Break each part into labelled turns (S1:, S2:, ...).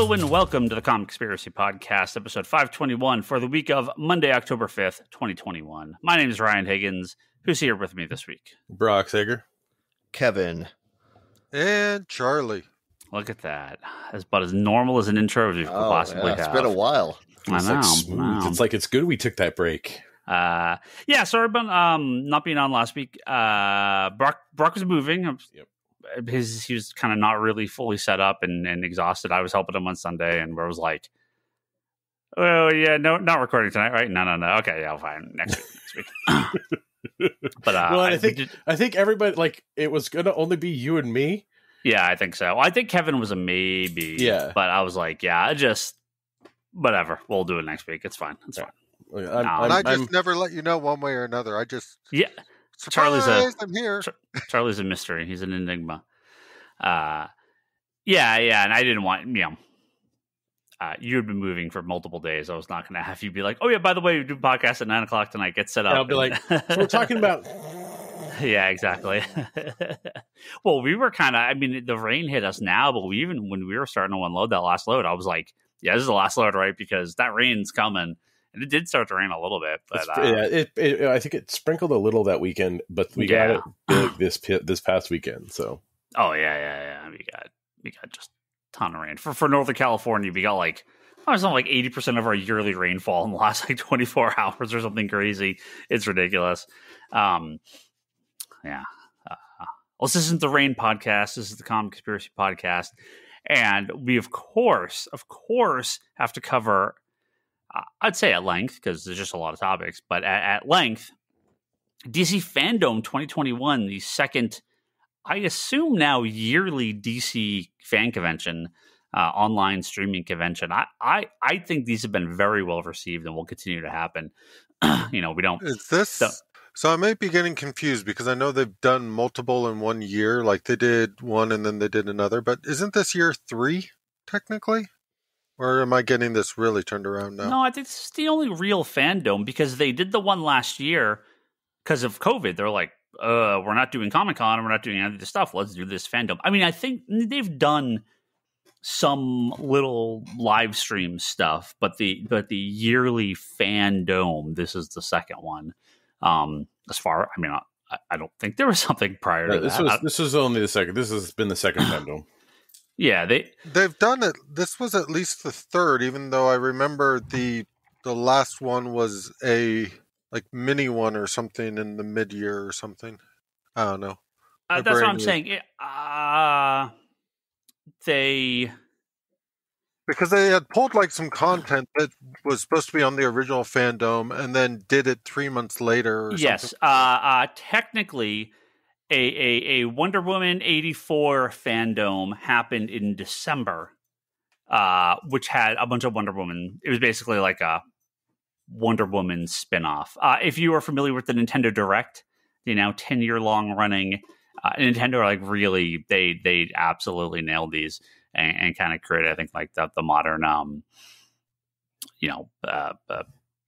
S1: Hello and welcome to the Comic Conspiracy Podcast, episode 521 for the week of Monday, October 5th, 2021. My name is Ryan Higgins. Who's here with me this week?
S2: Brock Sager.
S3: Kevin.
S4: And Charlie.
S1: Look at that. That's about as normal as an intro as you could possibly have.
S3: It's been a while.
S1: I know.
S2: Like smooth. It's like it's good we took that break.
S1: Yeah, sorry about not being on last week. Brock was moving.
S2: Yep.
S1: He was kind of not really fully set up and exhausted. I was helping him on Sunday, and I was like, "Oh yeah, no, not recording tonight, right? No. Okay, yeah, fine. Next week." But
S2: well, I think everybody, like, it was gonna only be you and me.
S1: Yeah, I think so. I think Kevin was a maybe.
S2: Yeah,
S1: but I was like, yeah, just whatever. We'll do it next week. It's fine. It's fine.
S4: I just never let you know one way or another. I just
S1: Surprise,
S4: I'm here.
S1: Charlie's a mystery. He's an enigma. Yeah, and I didn't want, you had been moving for multiple days. I was not going to have you be like, oh yeah, by the way, we do a podcast at 9:00 tonight. Get set up.
S2: And I'll be like, so we're talking about.
S1: Yeah, exactly. Well, we were kind of, I mean, the rain hit us now, but when we were starting to unload that last load, I was like, yeah, this is the last load, right? Because that rain's coming. And it did start to rain a little bit, but
S2: I think it sprinkled a little that weekend, but we got it big this past weekend. So, we got just a ton of rain for Northern California. We got like 80% of our yearly rainfall in the last 24 hours or something crazy. It's ridiculous. Well, this isn't the Rain podcast. This is the Comic Conspiracy Podcast, and we of course have to cover. I'd say at length, because there's just a lot of topics, but at length, DC FanDome 2021, the second, I assume now, yearly DC fan convention, online streaming convention. I think these have been very well received and will continue to happen. We don't...
S4: Is this... So I might be getting confused because I know they've done multiple in 1 year, like they did one and then they did another, but isn't this year 3, technically? Or am I getting this really turned around now?
S1: No, I think this is the only real FanDome because they did the one last year because of COVID. They're like, we're not doing Comic-Con, we're not doing any of this stuff. Let's do this FanDome. I mean, I think they've done some little live stream stuff, but the yearly FanDome, this is the second one. I don't think there was something prior to that.
S2: This was only the second. This has been the second FanDome.
S1: Yeah,
S4: they've done it. This was at least the third, even though I remember the last one was a like mini one or something in the mid-year or something. I don't know.
S1: That's what I'm saying.
S4: Because they had pulled like some content that was supposed to be on the original FanDome and then did it 3 months later. Or
S1: yes, technically. A Wonder Woman 84 FanDome happened in December, which had a bunch of Wonder Woman. It was basically like a Wonder Woman spinoff. If you are familiar with the Nintendo Direct, the now 10-year-long running, Nintendo are like really, they absolutely nailed these and kind of created, I think, like the modern,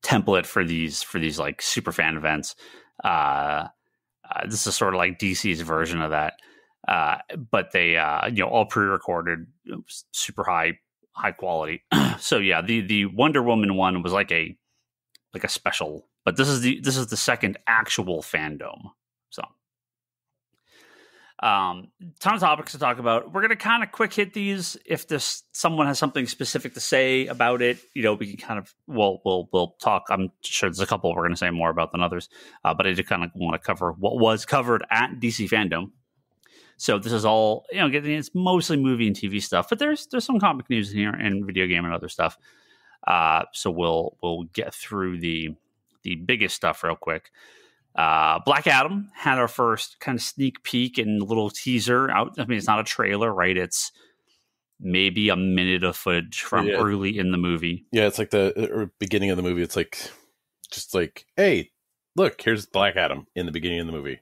S1: template for these like super fan events. This is sort of like DC's version of that, but they, all pre-recorded, super high quality. So yeah, the Wonder Woman one was like a special, but this is the second actual FanDome. So, ton of topics to talk about. We're gonna kind of quick hit these. If someone has something specific to say about it, we can kind of we'll talk. I'm sure there's a couple we're gonna say more about than others, but I just kind of want to cover what was covered at DC FanDome. So this is all it's mostly movie and TV stuff, but there's some comic news in here and video game and other stuff. So we'll get through the biggest stuff real quick. Black Adam had our first kind of sneak peek and little teaser out. I mean, it's not a trailer, right? It's maybe a minute of footage from early in the movie.
S2: Yeah, it's like the beginning of the movie. It's like, just like, hey, look, here's Black Adam in the beginning of the movie.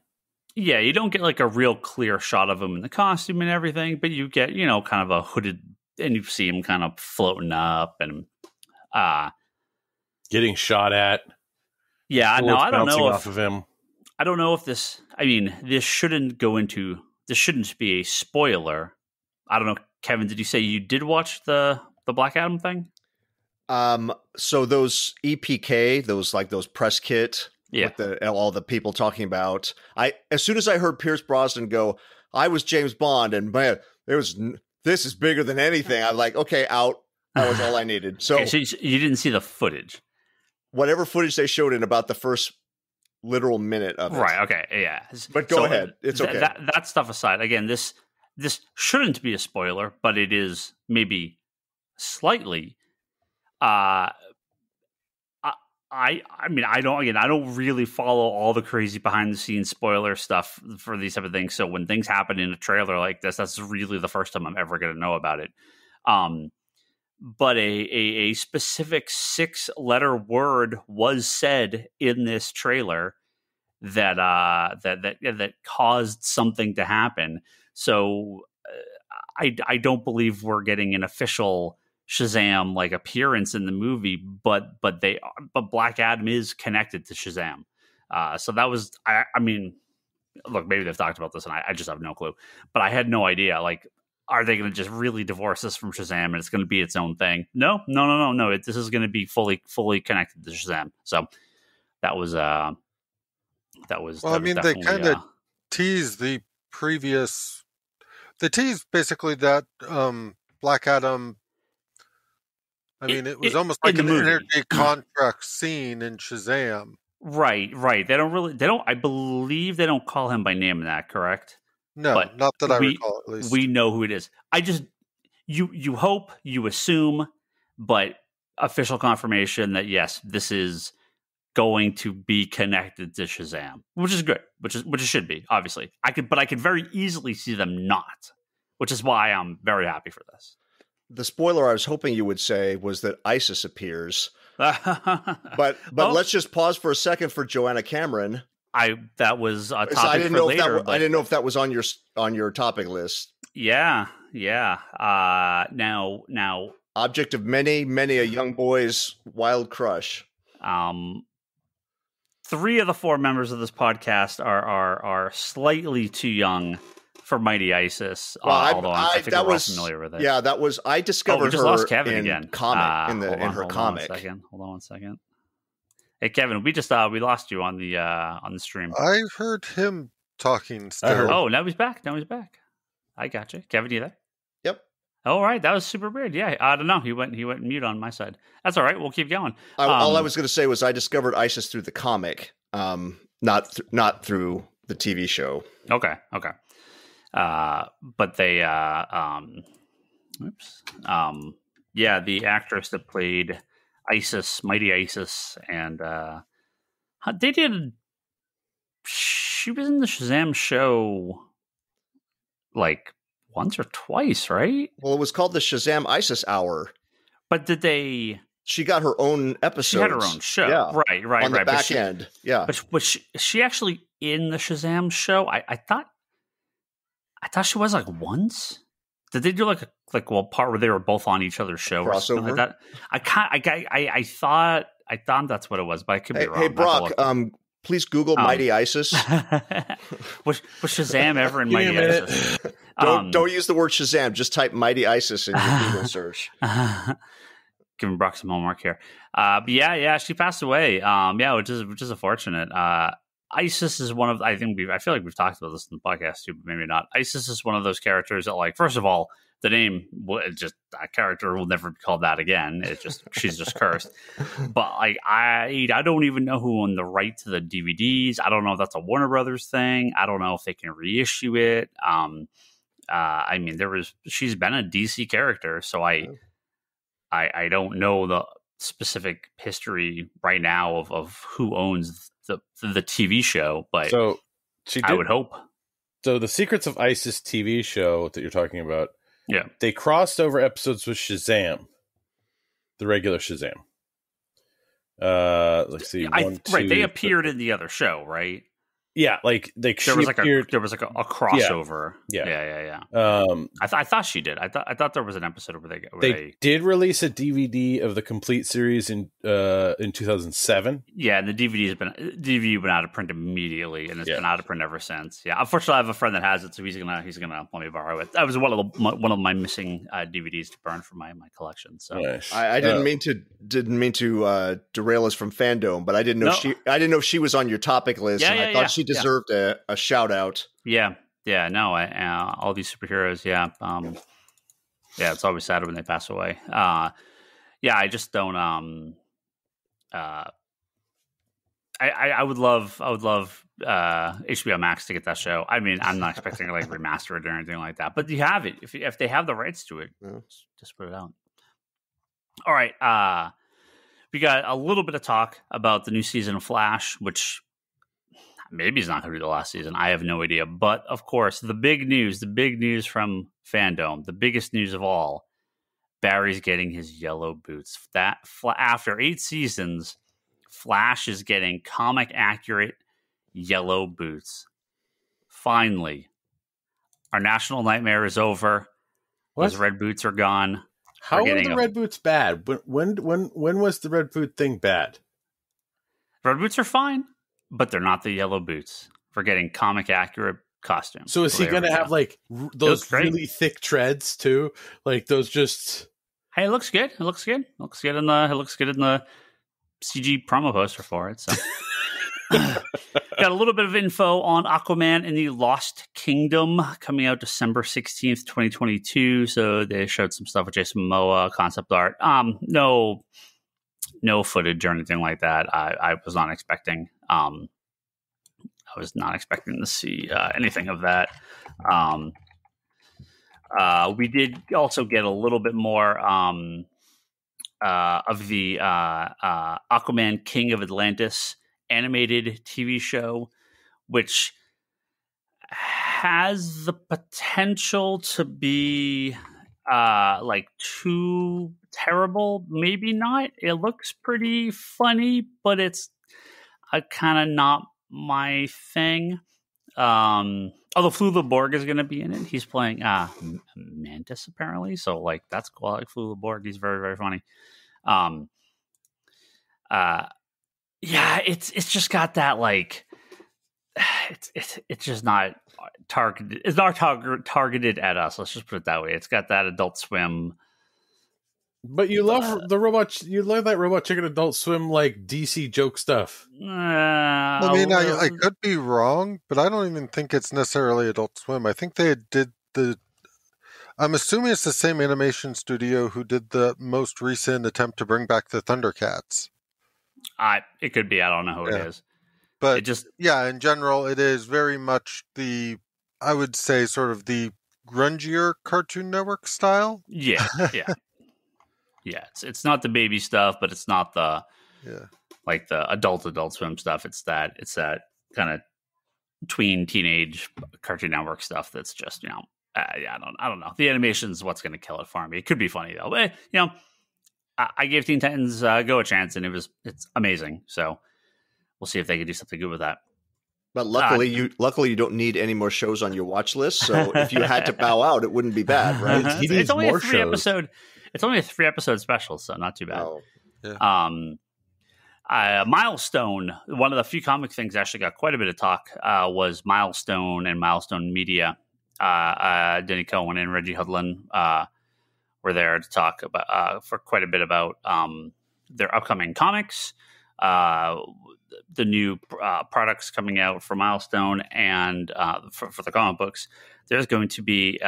S1: Yeah, you don't get like a real clear shot of him in the costume and everything, but you get, kind of a hooded, and you see him kind of floating up and
S2: getting shot at.
S1: Yeah, no, I don't know
S2: off of him.
S1: I don't know if this. I mean, this shouldn't be a spoiler. I don't know, Kevin. Did you say you did watch the the Black Adam thing?
S3: So those EPK, those press kit,
S1: Yeah.
S3: with all the people talking about. As soon as I heard Pierce Brosnan go, I was James Bond, and man, this is bigger than anything. I'm like, okay, out. That was all I needed. So,
S1: Okay, so you didn't see the footage,
S3: whatever footage they showed in about the first literal minute of it.
S1: right? Okay, yeah.
S3: But go ahead. It's okay.
S1: That stuff aside, again, this shouldn't be a spoiler, but it is maybe slightly. I mean, I don't really follow all the crazy behind the scenes spoiler stuff for these type of things. So when things happen in a trailer like this, that's really the first time I'm ever going to know about it. But a specific 6-letter word was said in this trailer that caused something to happen. So I don't believe we're getting an official Shazam like appearance in the movie, but Black Adam is connected to Shazam. So that was I mean, look, maybe they've talked about this and I just have no clue, but I had no idea. Like, are they going to just really divorce this from Shazam and it's going to be its own thing? No. This is going to be fully connected to Shazam. So that was. Well,
S4: I mean, they kind of teased the previous. They teased basically that Black Adam. I mean, it was almost like an energy contract scene in Shazam.
S1: Right. They don't. I believe they don't call him by name in that, correct?
S4: No,
S1: but
S4: not that I recall, at least.
S1: We know who it is. I just, you hope, you assume, but official confirmation that, yes, this is going to be connected to Shazam, which is good, which it should be, obviously. I could very easily see them not, which is why I'm very happy for this.
S3: The spoiler I was hoping you would say was that Isis appears. but let's just pause for a second for Joanna Cameron.
S1: That was a topic
S3: I didn't
S1: for
S3: know
S1: later.
S3: I didn't know if that was on your topic list.
S1: Yeah. Now,
S3: object of many a young boy's wild crush.
S1: 3 of the 4 members of this podcast are slightly too young for Mighty Isis.
S3: Well,
S1: although I think we're all familiar with it.
S3: Yeah, that was. I discovered
S1: we just
S3: her
S1: lost Kevin
S3: in
S1: again.
S3: Comic in her comic.
S1: Hold on one second. Hey, Kevin, we lost you on the stream.
S4: I heard him talking still.
S1: Oh, now he's back. I got you. Kevin, you there?
S3: Yep.
S1: All right, that was super weird. Yeah, I don't know. He went mute on my side. That's all right. We'll keep going.
S3: All I was going to say was I discovered Isis through the comic, not through the TV show.
S1: Okay. But they, the actress that played Isis, Mighty Isis, and she was in the Shazam show like once or twice, right?
S3: Well, it was called the Shazam Isis Hour.
S1: But
S3: she got her own episode.
S1: She had her own show.
S3: Yeah.
S1: Right.
S3: On the back end. Yeah.
S1: But was she actually in the Shazam show? I thought she was like once. Did they do like part where they were both on each other's show or something like that? I thought that's what it was, but I could be wrong.
S3: Hey Brock, please Google Mighty Isis.
S1: was Shazam ever in Mighty Isis?
S3: Don't use the word Shazam. Just type Mighty Isis in your Google search.
S1: Giving Brock some homework here. But yeah, she passed away. Which is unfortunate. Isis is one of, I feel like we've talked about this in the podcast too, but maybe not. Isis is one of those characters that, like, first of all, the name, that character will never be called that again. She's just cursed. But like, I don't even know who owned the right to the DVDs. I don't know if that's a Warner Brothers thing. I don't know if they can reissue it. I mean, she's been a DC character, so I don't know the specific history right now of who owns the TV show, but
S5: so
S1: I would hope.
S5: So the Secrets of Isis TV show that you're talking about,
S1: yeah,
S5: they crossed over episodes with Shazam, the regular Shazam. Let's see,
S1: right? They appeared in the other show, right?
S5: Yeah, like
S1: there
S5: she
S1: was
S5: appeared,
S1: there was a crossover.
S5: Yeah.
S1: I thought she did. I thought there was an episode where
S5: they did release a DVD of the complete series in 2007.
S1: Yeah, and the DVD's been out of print immediately, and it's been out of print ever since. Yeah, unfortunately, I have a friend that has it, so he's gonna let me borrow it. That was one of my missing DVDs to burn from my collection. So
S5: Nice.
S3: I didn't mean to derail us from FanDome, but I didn't know she was on your topic list. And I thought she deserved a shout out.
S1: Yeah. No, all these superheroes. Yeah. It's always sad when they pass away. I just don't. I would love HBO Max to get that show. I mean, I'm not expecting to like remaster it or anything like that, but you have it if they have the rights to it. Just put it out. All right. We got a little bit of talk about the new season of Flash, which maybe it's not going to be the last season. I have no idea. But of course, the big news from FanDome, the biggest news of all, Barry's getting his yellow boots. That after 8 seasons, Flash is getting comic accurate yellow boots. Finally, our national nightmare is over.
S5: What?
S1: Those red boots are gone.
S5: How are the red boots bad? When was the red boot thing bad?
S1: Red boots are fine, but they're not the yellow boots. We're getting comic accurate costumes.
S5: So is he going to have like those really thick treads too? Like those just...
S1: Hey, it looks good. It looks good in the CG promo poster for it. So got a little bit of info on Aquaman in the Lost Kingdom coming out December 16th, 2022. So they showed some stuff with Jason Momoa, concept art. No footage or anything like that. I was not expecting. I was not expecting to see anything of that. We did also get a little bit more of the Aquaman King of Atlantis animated TV show, which has the potential to be like too terrible. Maybe not. It looks pretty funny, but it's kind of not my thing. Although Flula Borg is going to be in it. He's playing Mantis apparently, so like that's cool. I like Flula Borg. He's very, very funny. It's just got that like it's just not targeted. It's not targeted at us. Let's just put it that way. It's got that Adult Swim.
S5: But you love the robot. You love that Robot Chicken Adult Swim like DC joke stuff.
S4: I could be wrong, but I don't even think it's necessarily Adult Swim. I think they did I'm assuming it's the same animation studio who did the most recent attempt to bring back the Thundercats.
S1: It could be. I don't know who it is.
S4: But
S1: it just
S4: in general, it is very much I would say sort of the grungier Cartoon Network style.
S1: Yeah. It's not the baby stuff, but it's not the like the Adult Swim stuff. It's that kind of tween teenage Cartoon Network stuff. That's just I don't know. The animation's what's going to kill it for me. It could be funny though, but I gave Teen Titans Go a chance, and it's amazing. So we'll see if they can do something good with that.
S3: But luckily, you don't need any more shows on your watch list. So if you had to bow out, it wouldn't be bad, right?
S1: It's only a 3-episode. It's only a 3-episode special, so not too bad.
S3: Oh.
S1: Yeah. Milestone, one of the few comic things that actually got quite a bit of talk was Milestone and Milestone Media. Denny Cohen and Reggie Hudlin were there to talk about for quite a bit about their upcoming comics, the new products coming out for Milestone, and for the comic books. There's going to be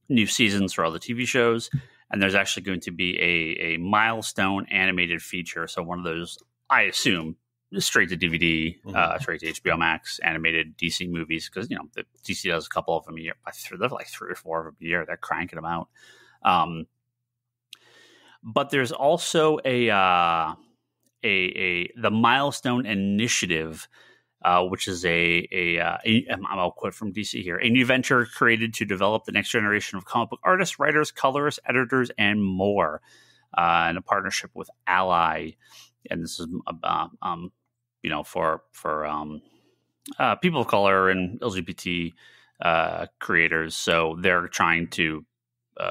S1: new seasons for all the TV shows. And there's actually going to be a Milestone animated feature. So one of those, I assume, straight to DVD, straight to HBO Max animated DC movies. Because, the DC does a couple of them a year. They're like 3 or 4 of them a year. They're cranking them out. But there's also the Milestone Initiative, which is I'll quote from DC here, a new venture created to develop the next generation of comic book artists, writers, colorists, editors, and more, in a partnership with Ally. And this is, for
S2: people of color and LGBT creators. So they're trying to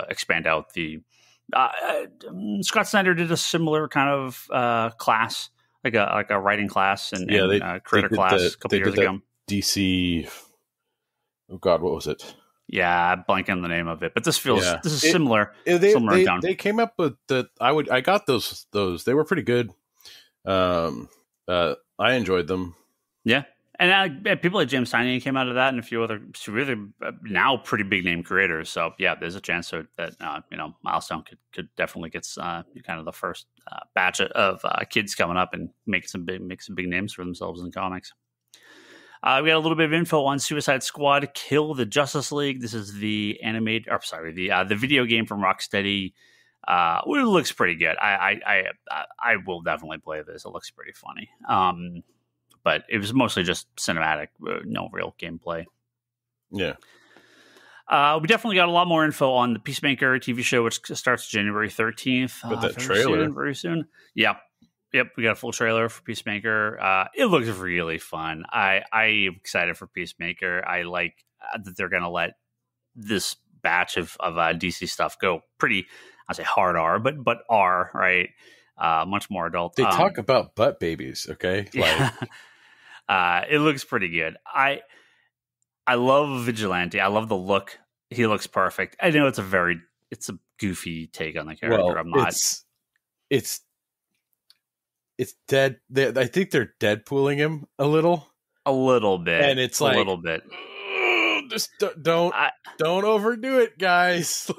S2: expand out the. Scott Snyder did a similar kind of class, like a writing class and creator class a couple years ago.
S5: DC. Oh God, what was it?
S2: Yeah, I'm blanking on the name of it, but this is similar.
S5: They came up with that. I got those. They were pretty good. I enjoyed them.
S2: Yeah. And people like James Tynion came out of that, and a few other really now pretty big name creators. So yeah, there's a chance that Milestone could definitely get kind of the first batch of kids coming up and make some big names for themselves in comics. We got a little bit of info on Suicide Squad: Kill the Justice League. This is the the video game from Rocksteady. It looks pretty good. I will definitely play this. It looks pretty funny. But it was mostly just cinematic, no real gameplay.
S5: Yeah.
S2: We definitely got a lot more info on the Peacemaker TV show, which starts January 13th.
S5: But that trailer.
S2: Very soon. Yep. We got a full trailer for Peacemaker. It looks really fun. I am excited for Peacemaker. I like that they're going to let this batch of DC stuff go pretty, I say hard R, but R, right? Much more adult.
S5: They talk about butt babies, okay?
S2: Like, it looks pretty good. I love Vigilante. I love the look. He looks perfect. I know it's a goofy take on the character.
S5: Well,
S2: I'm not.
S5: It's dead. I think they're Deadpooling him a little bit, and it's like
S2: a little bit.
S5: Just don't overdo it, guys.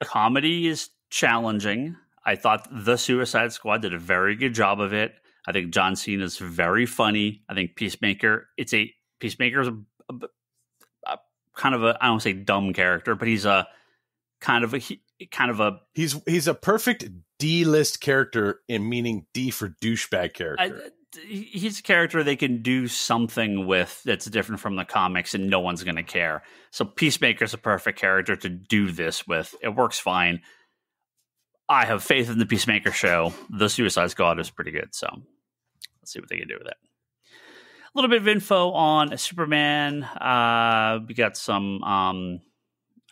S2: Comedy is challenging. I thought the Suicide Squad did a very good job of it. I think John Cena is very funny. I think Peacemaker is a kind of a, I don't say dumb character, but he's a
S5: he's a perfect D-list character, in meaning D for douchebag character.
S2: He's a character they can do something with that's different from the comics, and no one's going to care. So Peacemaker's a perfect character to do this with. It works fine. I have faith in the Peacemaker show. The Suicide Squad is pretty good, so let's see what they can do with it. A little bit of info on Superman. We got some.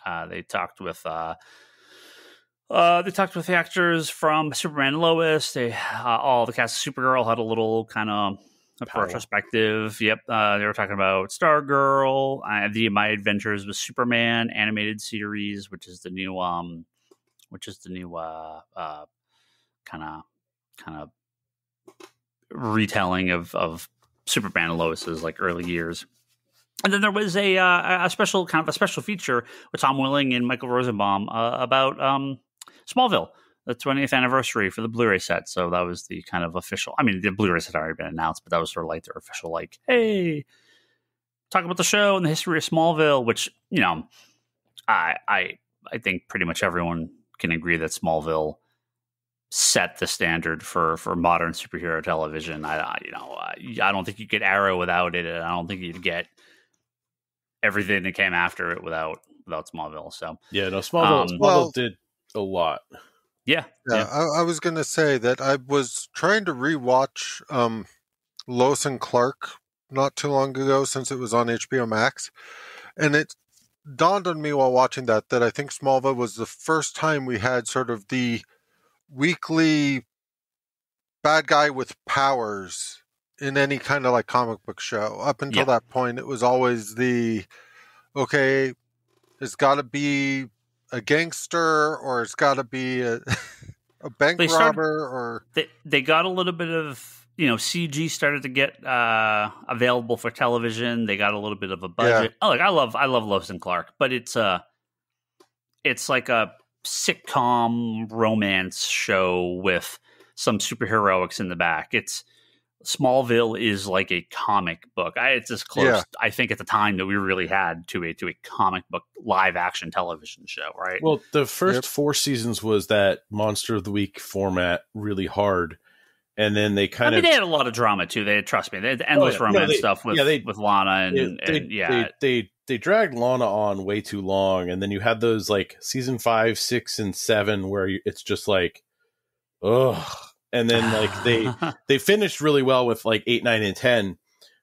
S2: They talked with the actors from Superman and Lois. All the cast of Supergirl had a little kind of retrospective. Yep, they were talking about Stargirl, My Adventures with Superman animated series, which is the new kind of retelling of Superman and Lois's like early years. And then there was a special feature with Tom Welling and Michael Rosenbaum about Smallville, the 20th anniversary for the Blu-ray set. So that was the kind of official. I mean, the Blu-ray set had already been announced, but that was sort of like their official, like, hey, talk about the show and the history of Smallville. Which, you know, I think pretty much everyone can agree that Smallville set the standard for modern superhero television. I don't think you get Arrow without it, and I don't think you'd get everything that came after it without Smallville. So
S5: yeah, no, Smallville did a lot.
S2: Yeah.
S4: I was going to say that I was trying to rewatch Lois and Clark not too long ago, since it was on HBO Max, and it dawned on me while watching that I think Smallville was the first time we had sort of the weekly bad guy with powers in any kind of like comic book show. Up until that point, it was always it's got to be a gangster, or it's got to be a bank robber, or
S2: they got a little bit of, CG started to get available for television. They got a little bit of a budget. Yeah. I love Lois and Clark, but it's like a sitcom romance show with some superheroics in the back. Smallville is like a comic book. It's as close, I think, at the time that we really had to a comic book live action television show, right?
S5: Well, the first 4 seasons was that Monster of the Week format, really hard. And then they they
S2: had a lot of drama too. They had endless romance stuff with Lana
S5: they dragged Lana on way too long. And then you had those like season 5, 6, and 7 where it's just like, ugh. And then like they finished really well with like 8, 9, and 10,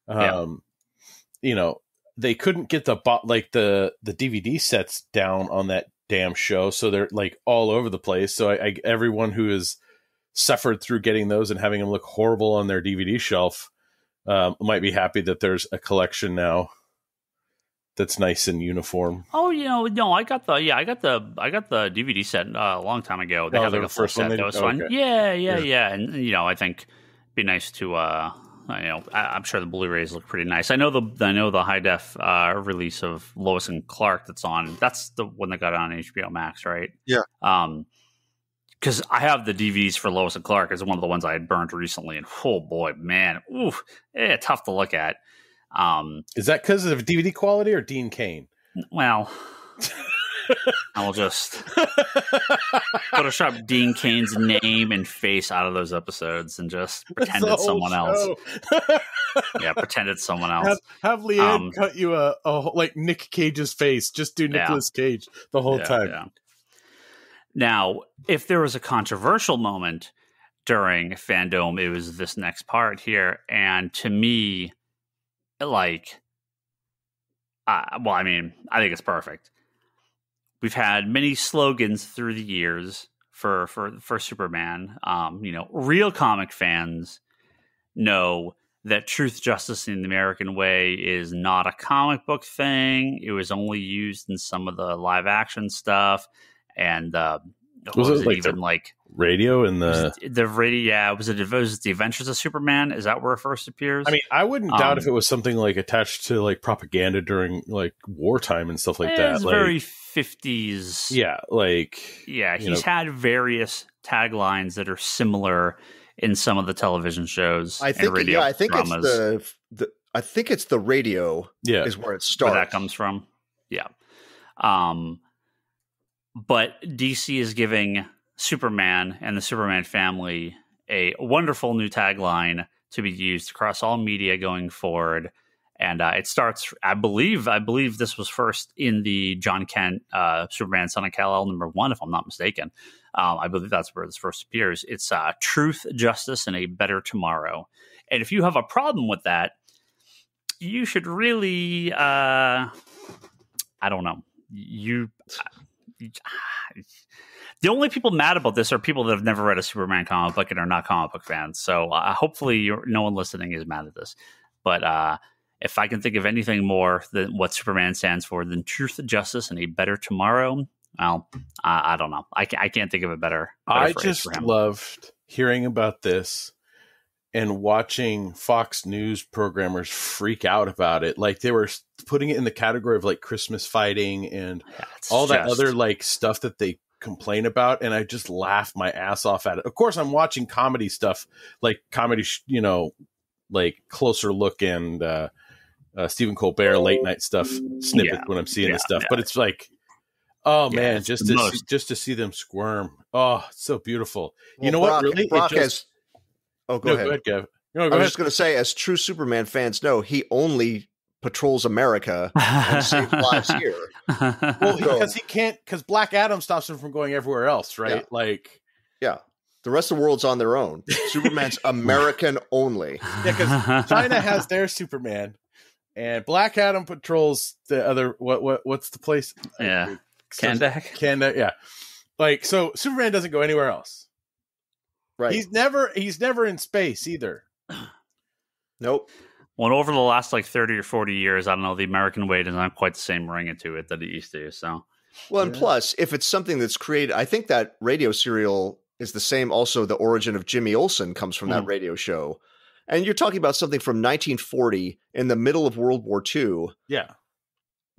S5: You know, they couldn't get the DVD sets down on that damn show, so they're like all over the place. So I everyone who has suffered through getting those and having them look horrible on their DVD shelf might be happy that there's a collection now that's nice and uniform.
S1: Oh, no, I got the DVD set a long time ago. They had like a full set that was fun. Yeah. And I think it'd be nice to I'm sure the Blu-rays look pretty nice. I know the high def release of Lois and Clark that's on. That's the one that got on HBO Max, right?
S4: Yeah.
S1: Because I have the DVDs for Lois and Clark. It's one of the ones I had burned recently, and oh boy, man, tough to look at.
S5: Is that because of DVD quality or Dean Cain?
S1: Well, I'll just Photoshop Dean Cain's name and face out of those episodes and just pretend it's someone else. Yeah, pretend it's someone else.
S5: Have Leanne cut you a like Nick Cage's face. Just do Nicolas Cage the whole time.
S1: Yeah. Now, if there was a controversial moment during FanDome, it was this next part here, and to me, I think it's perfect. We've had many slogans through the years for Superman. Real comic fans know that truth, justice, in the American way is not a comic book thing. It was only used in some of the live action stuff, and
S5: was it even radio in
S1: the radio? Yeah, was it the Adventures of Superman? Is that where it first appears?
S5: I mean, I wouldn't doubt if it was something like attached to like propaganda during like wartime and stuff like that.
S1: It's very 50s.
S5: Yeah,
S1: he's had various taglines that are similar in some of the television shows.
S3: I think dramas. I think it's the radio.
S5: Yeah,
S3: is where it starts.
S1: Where that comes from. Yeah. But DC is giving Superman and the Superman family a wonderful new tagline to be used across all media going forward. And it starts, I believe this was first in the Jon Kent Superman Son of Kal-El #1, if I'm not mistaken. I believe that's where this first appears. It's truth, justice, and a better tomorrow. And if you have a problem with that, you should really, I don't know. The only people mad about this are people that have never read a Superman comic book and are not comic book fans. So hopefully no one listening is mad at this. But if I can think of anything more than what Superman stands for than truth, justice, and a better tomorrow, well, I don't know. I can't think of a better
S5: I
S1: phrase
S5: just
S1: for him.
S5: Loved hearing about this and watching Fox News programmers freak out about it. Like they were putting it in the category of like Christmas fighting and all that other like stuff that they complain about. And I just laughed my ass off at it. Of course, I'm watching comedy stuff, like comedy, like Closer Look and Stephen Colbert late night stuff snippets when I'm seeing this stuff. But it's like, oh man, just to see them squirm. Oh, it's so beautiful. Well, you know
S3: Brock,
S5: what? Really,
S3: Brock go ahead.
S5: Go ahead, Gav.
S3: I was just going to say, as true Superman fans know, he only patrols America and saves lives here.
S5: Well, because he can't, because Black Adam stops him from going everywhere else, right?
S3: Yeah. The rest of the world's on their own. Superman's American only.
S5: Yeah, because China has their Superman, and Black Adam patrols the other. What's the place?
S1: Yeah,
S5: Kandak. Yeah, so Superman doesn't go anywhere else.
S3: Right.
S5: He's never in space either.
S3: Nope.
S1: Well, over the last 30 or 40 years, I don't know, the American way doesn't have quite the same ring into it that it used to. So,
S3: well, and plus, if it's something that's created, I think that radio serial is the same. Also, the origin of Jimmy Olsen comes from that radio show. And you're talking about something from 1940 in the middle of World War II.
S5: Yeah.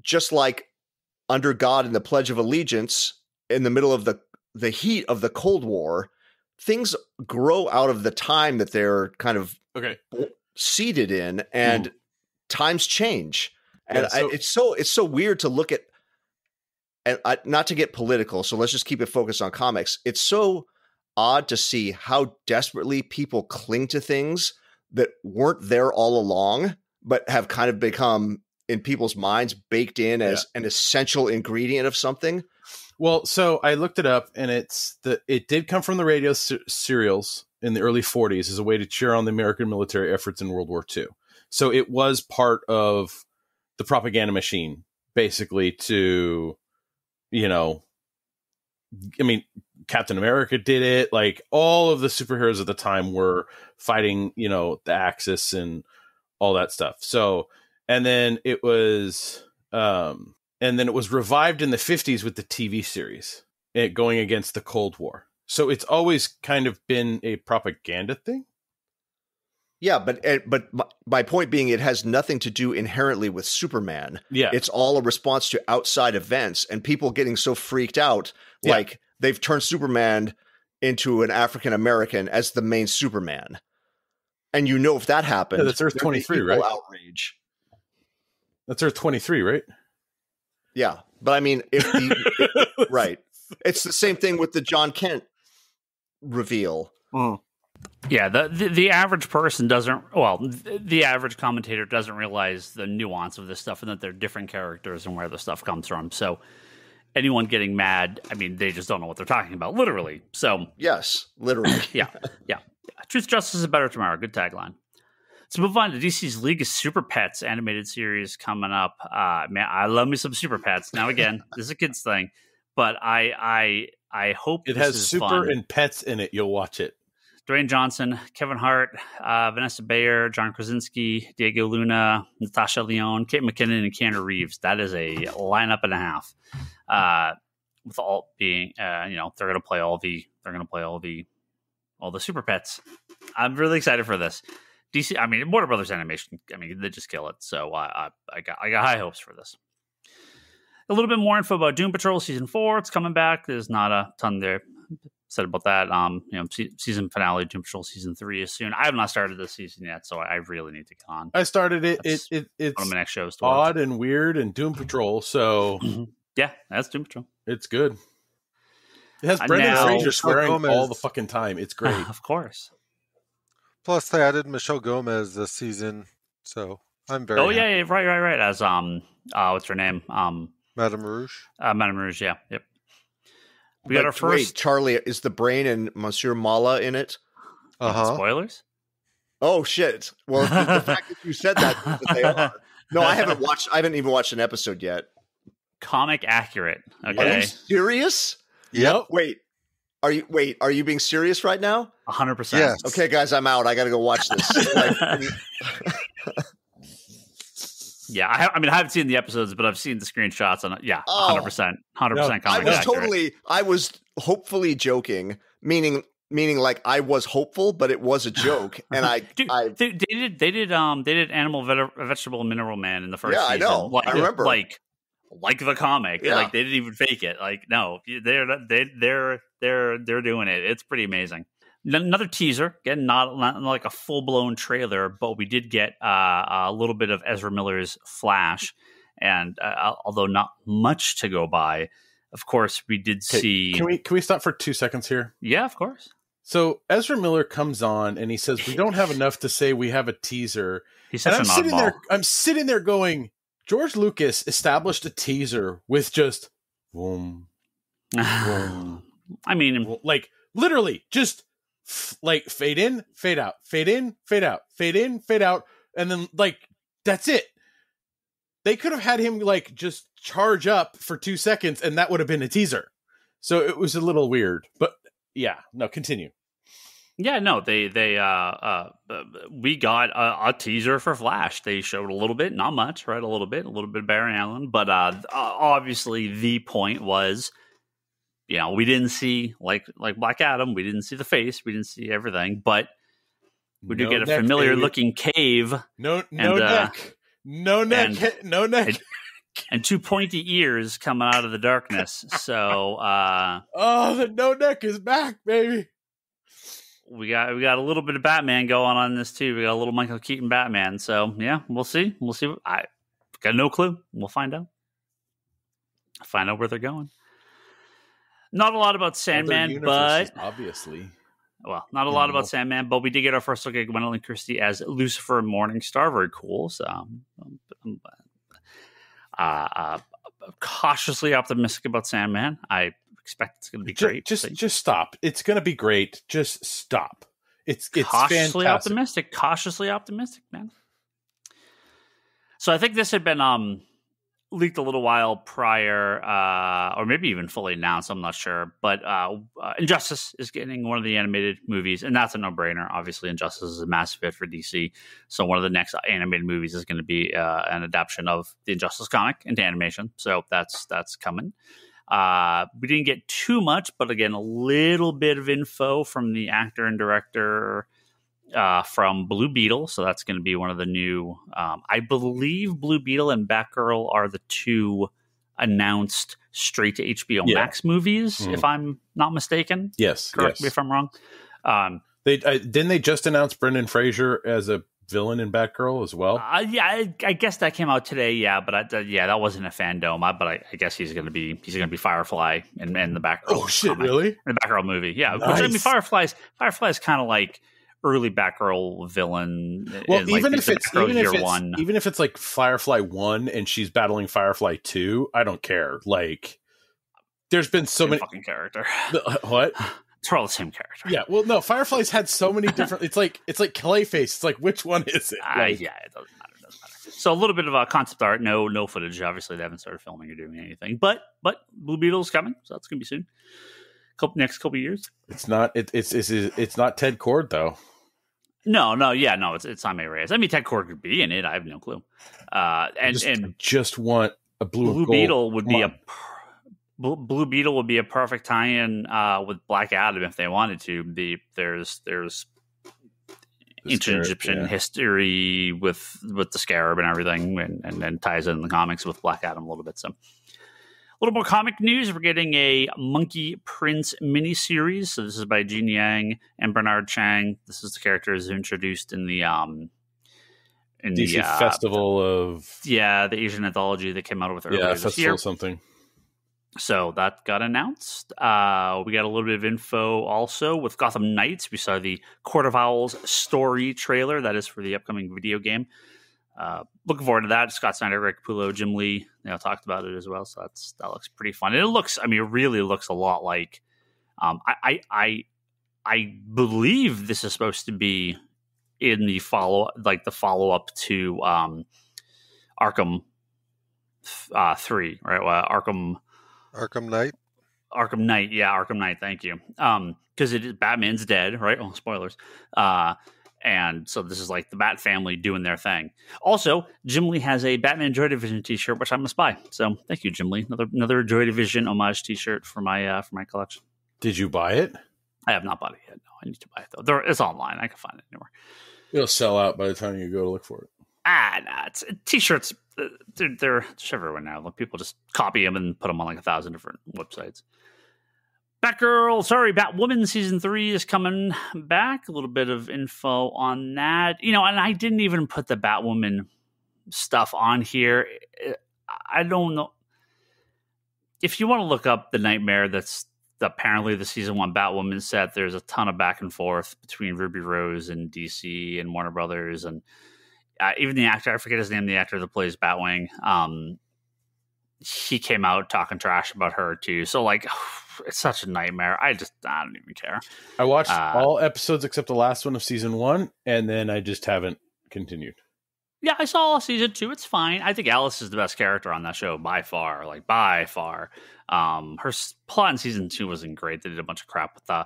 S3: Just like Under God and the Pledge of Allegiance in the middle of the heat of the Cold War. Things grow out of the time that they're kind of seated in, and times change. And it's so weird to look at, and not to get political, so let's just keep it focused on comics. It's so odd to see how desperately people cling to things that weren't there all along, but have kind of become in people's minds baked in as an essential ingredient of something.
S5: Well, so I looked it up, and it did come from the radio serials, in the early 40s as a way to cheer on the American military efforts in World War II. So it was part of the propaganda machine, basically, to, you know, I mean, Captain America did it. Like, all of the superheroes at the time were fighting, you know, the Axis and all that stuff. So, and then it was revived in the 50s with the TV series, going against the Cold War. So it's always kind of been a propaganda thing.
S3: Yeah, but my point being, it has nothing to do inherently with Superman.
S5: Yeah.
S3: It's all a response to outside events and people getting so freaked out, like they've turned Superman into an African American as the main Superman. And you know, if that happened,
S5: that's Earth 23, right?
S3: Outrage.
S5: That's Earth 23, right?
S3: Yeah, but I mean, right, it's the same thing with the Jon Kent reveal.
S5: Mm.
S2: Yeah, the average person doesn't. Well, the average commentator doesn't realize the nuance of this stuff and that they're different characters and where the stuff comes from. So anyone getting mad, I mean, they just don't know what they're talking about, literally. So
S3: yes, literally.
S2: yeah. Truth, Justice, and Better Tomorrow. Good tagline. Let's move on to DC's League of Super Pets animated series coming up. Man, I love me some Super Pets. Now, again, this is a kids thing, but I hope
S5: it has super
S2: fun.
S5: And pets in it. You'll watch it.
S2: Dwayne Johnson, Kevin Hart, Vanessa Bayer, John Krasinski, Diego Luna, Natasha Lyonne, Kate McKinnon, and Keanu Reeves. That is a lineup and a half. With all being, they're going to play all the Super Pets. I'm really excited for this. DC, I mean, Warner Brothers Animation. I mean, they just kill it. So I got high hopes for this. A little bit more info about Doom Patrol season 4. It's coming back. There's not a ton there said about that. Season finale Doom Patrol season 3 is soon. I have not started this season yet, so I really need to get on.
S5: I started it. It's
S2: one of my next shows.
S5: Odd and weird and Doom Patrol. So
S2: yeah, that's Doom Patrol.
S5: It's good. It has Brendan Fraser swearing all the fucking time. It's great.
S2: Of course.
S4: Plus, they added Michelle Gomez this season, so I'm very.
S2: Oh yeah, right. As what's her name?
S4: Madame Rouge.
S2: Madame Rouge. Yeah, yep. We got our first.
S3: Wait, Charlie, is the Brain and Monsieur Mala in it?
S2: Spoilers.
S3: Oh shit! Well, the fact that you said that they are. No, I haven't even watched an episode yet.
S2: Comic accurate. Okay.
S3: Are you serious?
S4: Yep.
S3: Wait. Are you being serious right now?
S2: 100%.
S4: Yes.
S3: Okay, guys, I'm out. I got to go watch this.
S2: Yeah, I haven't seen the episodes, but I've seen the screenshots on it. Yeah, 100%. 100% comic accurate.
S3: I was hopefully joking, meaning like I was hopeful, but it was a joke. And
S2: they did Animal, Vegetable, and Mineral Man in the first season.
S3: I know. I remember.
S2: Like the comic.
S3: Yeah.
S2: Like they didn't even fake it. Like no, they're doing it. It's pretty amazing. Another teaser, again, not like a full-blown trailer, but we did get a little bit of Ezra Miller's Flash, and although not much to go by, of course, we did see...
S5: Can we stop for 2 seconds here?
S2: Yeah, of course.
S5: So Ezra Miller comes on, and he says, we don't have enough to say we have a teaser.
S2: He's such an oddball.
S5: I'm sitting there going, George Lucas established a teaser with just... boom, boom.
S2: I mean...
S5: Like, literally, just... like fade in, fade out, fade in, fade out, fade in, fade out, and then like that's it. They could have had him like just charge up for 2 seconds, and that would have been a teaser. So it was a little weird, but yeah, no, continue.
S2: Yeah, no, we got a teaser for Flash. They showed a little bit, not much, right? A little bit of Barry Allen, but obviously the point was. We didn't see like Black Adam. We didn't see the face. We didn't see everything, but we do get a familiar looking cave.
S5: No neck, no neck,
S2: and 2 pointy ears coming out of the darkness. So,
S5: the no neck is back, baby.
S2: We got a little bit of Batman going on in this too. We got a little Michael Keaton Batman. So yeah, we'll see. I got no clue. We'll find out. Find out where they're going. Not a lot about Sandman, but
S5: obviously,
S2: not a lot about Sandman, but we did get our first look at Gwendolyn Christie as Lucifer and Morningstar. Very cool. So, cautiously optimistic about Sandman. I expect it's going to be great.
S5: Just stop. It's going to be great. Just stop. It's
S1: cautiously
S5: fantastic.
S1: cautiously optimistic, man. So I think this had been leaked a little while prior, or maybe even fully announced. I'm not sure, but Injustice is getting one of the animated movies, and that's a no-brainer. Obviously, Injustice is a massive hit for DC, so one of the next animated movies is going to be an adaptation of the Injustice comic into animation. So that's coming. We didn't get too much, but again, a little bit of info from the actor and director from Blue Beetle. So that's going to be one of the new, I believe Blue Beetle and Batgirl are the two announced straight to HBO Max movies, if I'm not mistaken.
S5: Yes.
S1: Correct me if I'm wrong.
S5: Didn't they just announce Brendan Fraser as a villain in Batgirl as well?
S1: I guess that came out today. Yeah, but that wasn't a FanDome. But I guess he's going to be Firefly in the Batgirl.
S5: Oh shit!
S1: comic,
S5: really?
S1: In the Batgirl movie? Yeah.
S5: Nice.
S1: Which, I mean, Firefly's kind of like early Batgirl villain.
S5: Well, even if it's like Firefly 1 and she's battling Firefly 2, I don't care. Like, there's been so many
S1: fucking character.
S5: What?
S1: It's all the same character.
S5: Yeah. Well, no, Firefly's had so many different. It's like Clayface. It's like, which one is it? Like,
S1: yeah, it doesn't matter. So a little bit of a concept art. No footage. Obviously, they haven't started filming or doing anything. But Blue Beetle's coming, so that's gonna be soon. Next couple of years.
S5: It's not. It's not Ted Kord though.
S1: No, it's Jaime Reyes. I mean, Ted Kord could be in it. I have no clue. And
S5: just want a
S1: Blue Beetle would be Blue Beetle would be a perfect tie-in with Black Adam if they wanted to. There's ancient Egyptian history with the Scarab and everything, and then ties in the comics with Black Adam a little bit. So, a little more comic news. We're getting a Monkey Prince miniseries. So this is by Gene Yang and Bernard Chang. This is the characters introduced in the
S5: DC Festival of
S1: the Asian anthology that came out with earlier this
S5: Festival
S1: year.
S5: Something.
S1: So that got announced. We got a little bit of info also with Gotham Knights. We saw the Court of Owls story trailer. That is for the upcoming video game. Looking forward to that. Scott Snyder, Greg Capullo, Jim Lee, talked about it as well. So that looks pretty fun. And it really looks a lot like. I believe this is supposed to be in the follow up to Arkham 3, right?
S4: Arkham Knight.
S1: Arkham Knight, yeah, Arkham Knight. Thank you. Because it is Batman's dead, right? Oh, spoilers. And so this is like the Bat family doing their thing. Also, Jim Lee has a Batman Joy Division T-shirt, which I must buy. So thank you, Jim Lee. Another Joy Division homage T-shirt for my collection.
S5: Did you buy it?
S1: I have not bought it yet. No, I need to buy it though. It's online. I can find it anywhere.
S5: It'll sell out by the time you go to look for it.
S1: Nah, T-shirts. They're just everywhere now. Like, people just copy them and put them on like 1,000 different websites. Batwoman season 3 is coming back. A little bit of info on that. And I didn't even put the Batwoman stuff on here. I don't know. If you want to look up the nightmare that's apparently the season 1 Batwoman set, there's a ton of back and forth between Ruby Rose and DC and Warner Brothers. And even the actor, I forget his name, the actor that plays Batwing, he came out talking trash about her too. So like, it's such a nightmare. I don't even care.
S5: I watched all episodes except the last one of season 1, and then I just haven't continued.
S1: Yeah, I saw all season 2. It's fine. I think Alice is the best character on that show by far. Her plot in season 2 wasn't great. They did a bunch of crap with the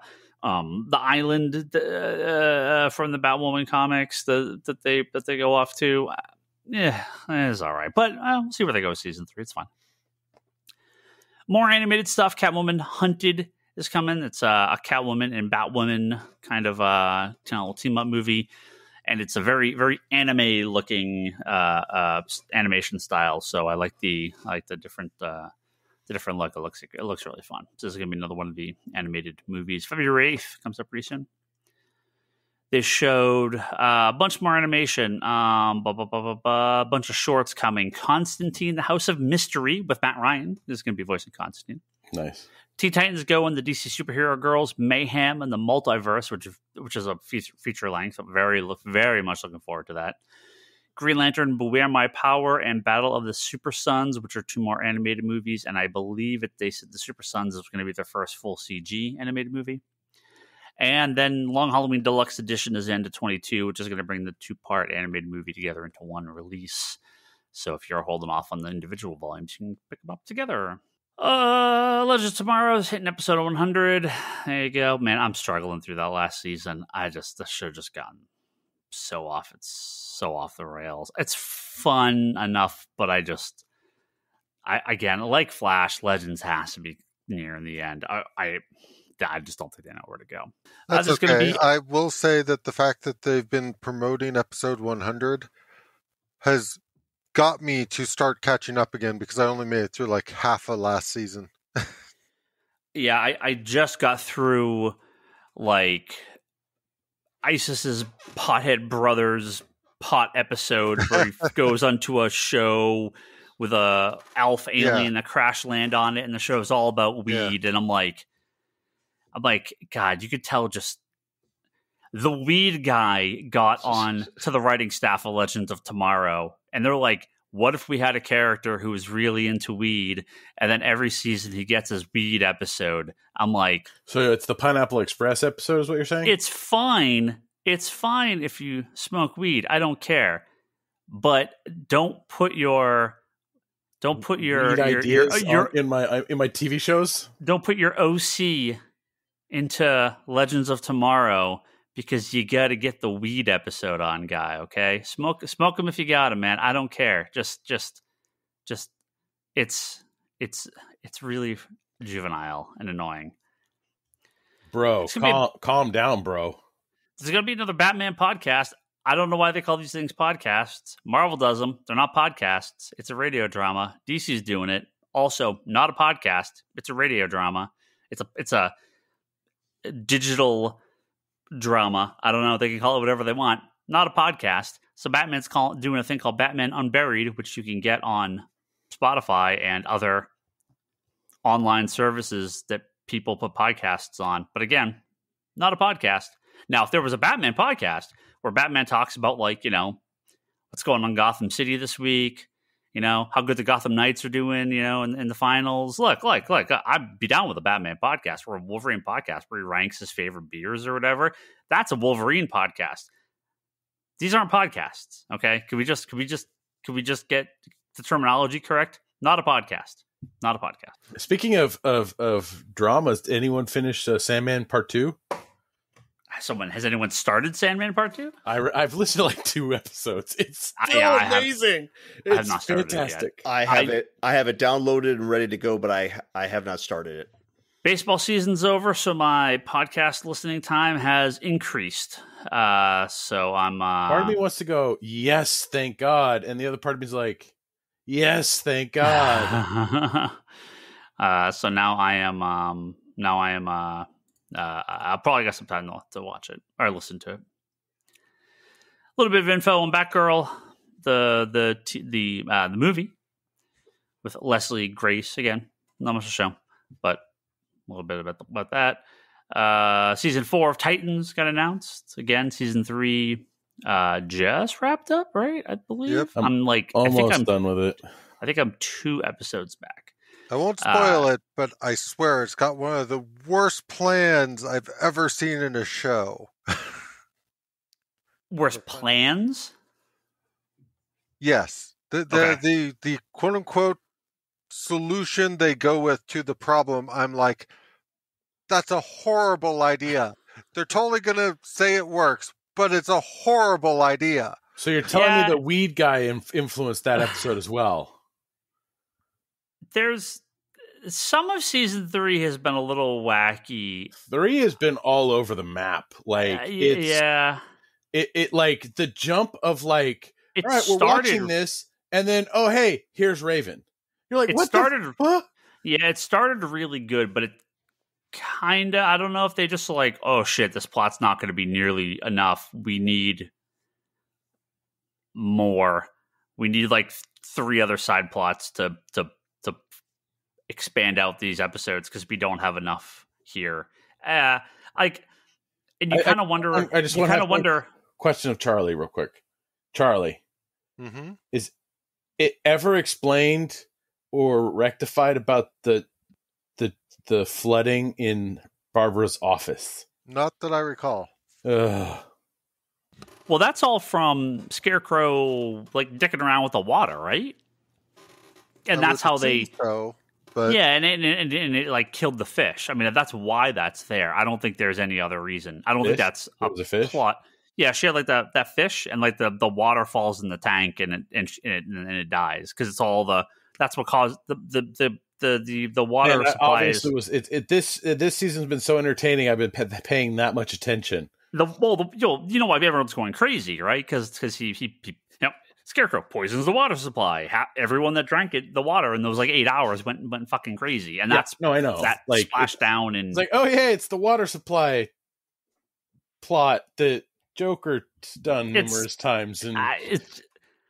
S1: island from the Batwoman comics that they go off to. Yeah, it's all right. But we'll see where they go with season 3. It's fine. More animated stuff. Catwoman Hunted is coming. It's a Catwoman and Batwoman kind of team up movie, and it's a very, very anime looking animation style. So I like the different look. It looks really fun. So this is gonna be another one of the animated movies. February 8th comes up pretty soon. They showed a bunch more animation, a bunch of shorts coming. Constantine, the House of Mystery with Matt Ryan is going to be voicing Constantine.
S5: Nice.
S1: Teen Titans Go and the DC Superhero Girls, Mayhem and the Multiverse, which is a feature length. I'm very much looking forward to that. Green Lantern, Beware My Power, and Battle of the Super Sons, which are 2 more animated movies. And I believe they said the Super Sons is going to be their first full CG animated movie. And then Long Halloween Deluxe Edition is into 22, which is going to bring the 2-part animated movie together into one release. So if you're holding off on the individual volumes, you can pick them up together. Legends of Tomorrow is hitting episode 100. There you go. Man, I'm struggling through that last season. The show just gotten so off. It's so off the rails. It's fun enough, but I again, like Flash, Legends has to be near in the end. I just don't think they know where to go.
S4: That's okay. I will say that the fact that they've been promoting episode 100 has got me to start catching up again, because I only made it through like half of last season.
S1: Yeah, I just got through like ISIS's Pothead Brothers pot episode where he goes onto a show with a elf alien that crash land on it, and the show is all about weed. And I'm like, God, you could tell just the weed guy got on to the writing staff of Legends of Tomorrow, and they're like, what if we had a character who was really into weed, and then every season he gets his weed episode? I'm like...
S5: So it's the Pineapple Express episode is what you're saying?
S1: It's fine. It's fine if you smoke weed. I don't care. But don't put your
S5: weed ideas in my TV shows.
S1: Don't put your OC into Legends of Tomorrow, because you got to get the weed episode on, guy. Okay, smoke them if you got them, man. I don't care. Just it's really juvenile and annoying,
S5: bro. Calm down, bro.
S1: There's gonna be another Batman podcast. I don't know why they call these things podcasts. Marvel does them. They're not podcasts. It's a radio drama. DC's doing it. Also, not a podcast. It's a radio drama. It's a digital drama. I don't know. They can call it whatever they want. Not a podcast. So Batman's doing a thing called Batman Unburied, which you can get on Spotify and other online services that people put podcasts on. But again, not a podcast. Now, if there was a Batman podcast where Batman talks about, like, what's going on in Gotham City this week, how good the Gotham Knights are doing, in the finals. Look, I'd be down with a Batman podcast or a Wolverine podcast where he ranks his favorite beers or whatever. That's a Wolverine podcast. These aren't podcasts, okay? Could we just get the terminology correct? Not a podcast. Not a podcast.
S5: Speaking of dramas, did anyone finish Sandman Part 2?
S1: Has anyone started Sandman Part 2?
S5: I've listened to like 2 episodes. It's so amazing.
S1: I have not started
S5: fantastic.
S1: It
S3: yet. I have it downloaded and ready to go, but I have not started it.
S1: Baseball season's over, so my podcast listening time has increased. So I'm
S5: part of me wants to go, yes, thank God, and the other part of me is like, yes, thank God.
S1: So now I am I'll probably got some time to watch it or listen to it. A little bit of info on Batgirl, the movie with Leslie Grace. Again, not much to show, but a little bit about that. Season 4 of Titans got announced. Again, season 3 just wrapped up, right? I believe.
S4: Yep.
S1: I'm like
S5: almost done with it.
S1: I think I'm 2 episodes back.
S4: I won't spoil it, but I swear it's got one of the worst plans I've ever seen in a show.
S1: Worst plans?
S4: Yes. The quote unquote solution they go with to the problem, I'm like, that's a horrible idea. They're totally going to say it works, but it's a horrible idea.
S5: So you're telling me the weed guy influenced that episode as well?
S1: There's some of season 3 has been a little wacky.
S5: 3 has been all over the map. Like it like the jump of like, all right, we're watching this, and then hey, here's Raven. You're like, what started?
S1: Yeah, it started really good, but it kind of, I don't know if they just like, oh shit, this plot's not going to be nearly enough. We need more. We need like 3 other side plots to expand out these episodes because we don't have enough here. And you kind of wonder.
S5: I just want to wonder. Question of Charlie, real quick. Charlie, is it ever explained or rectified about the flooding in Barbara's office?
S4: Not that I recall.
S5: Ugh.
S1: Well, that's all from Scarecrow, like, dicking around with the water, right? And that's how they...
S4: But...
S1: Yeah, and it, like, killed the fish. I mean, that's why that's there. I don't think there's any other reason. I don't think that's
S5: a fish?
S1: Plot. Yeah, she had, like, that fish, and, like, the water falls in the tank, and it dies. Because it's all the... That's what caused the water supply.
S5: Obviously, this season's been so entertaining. I've been paying that much attention.
S1: You know why everyone's going crazy, right? Because he Scarecrow poisons the water supply. Everyone that drank the water in those like 8 hours went fucking crazy, and I know that like splashed down and
S5: it's like, oh yeah, it's the water supply plot that Joker's done numerous times, and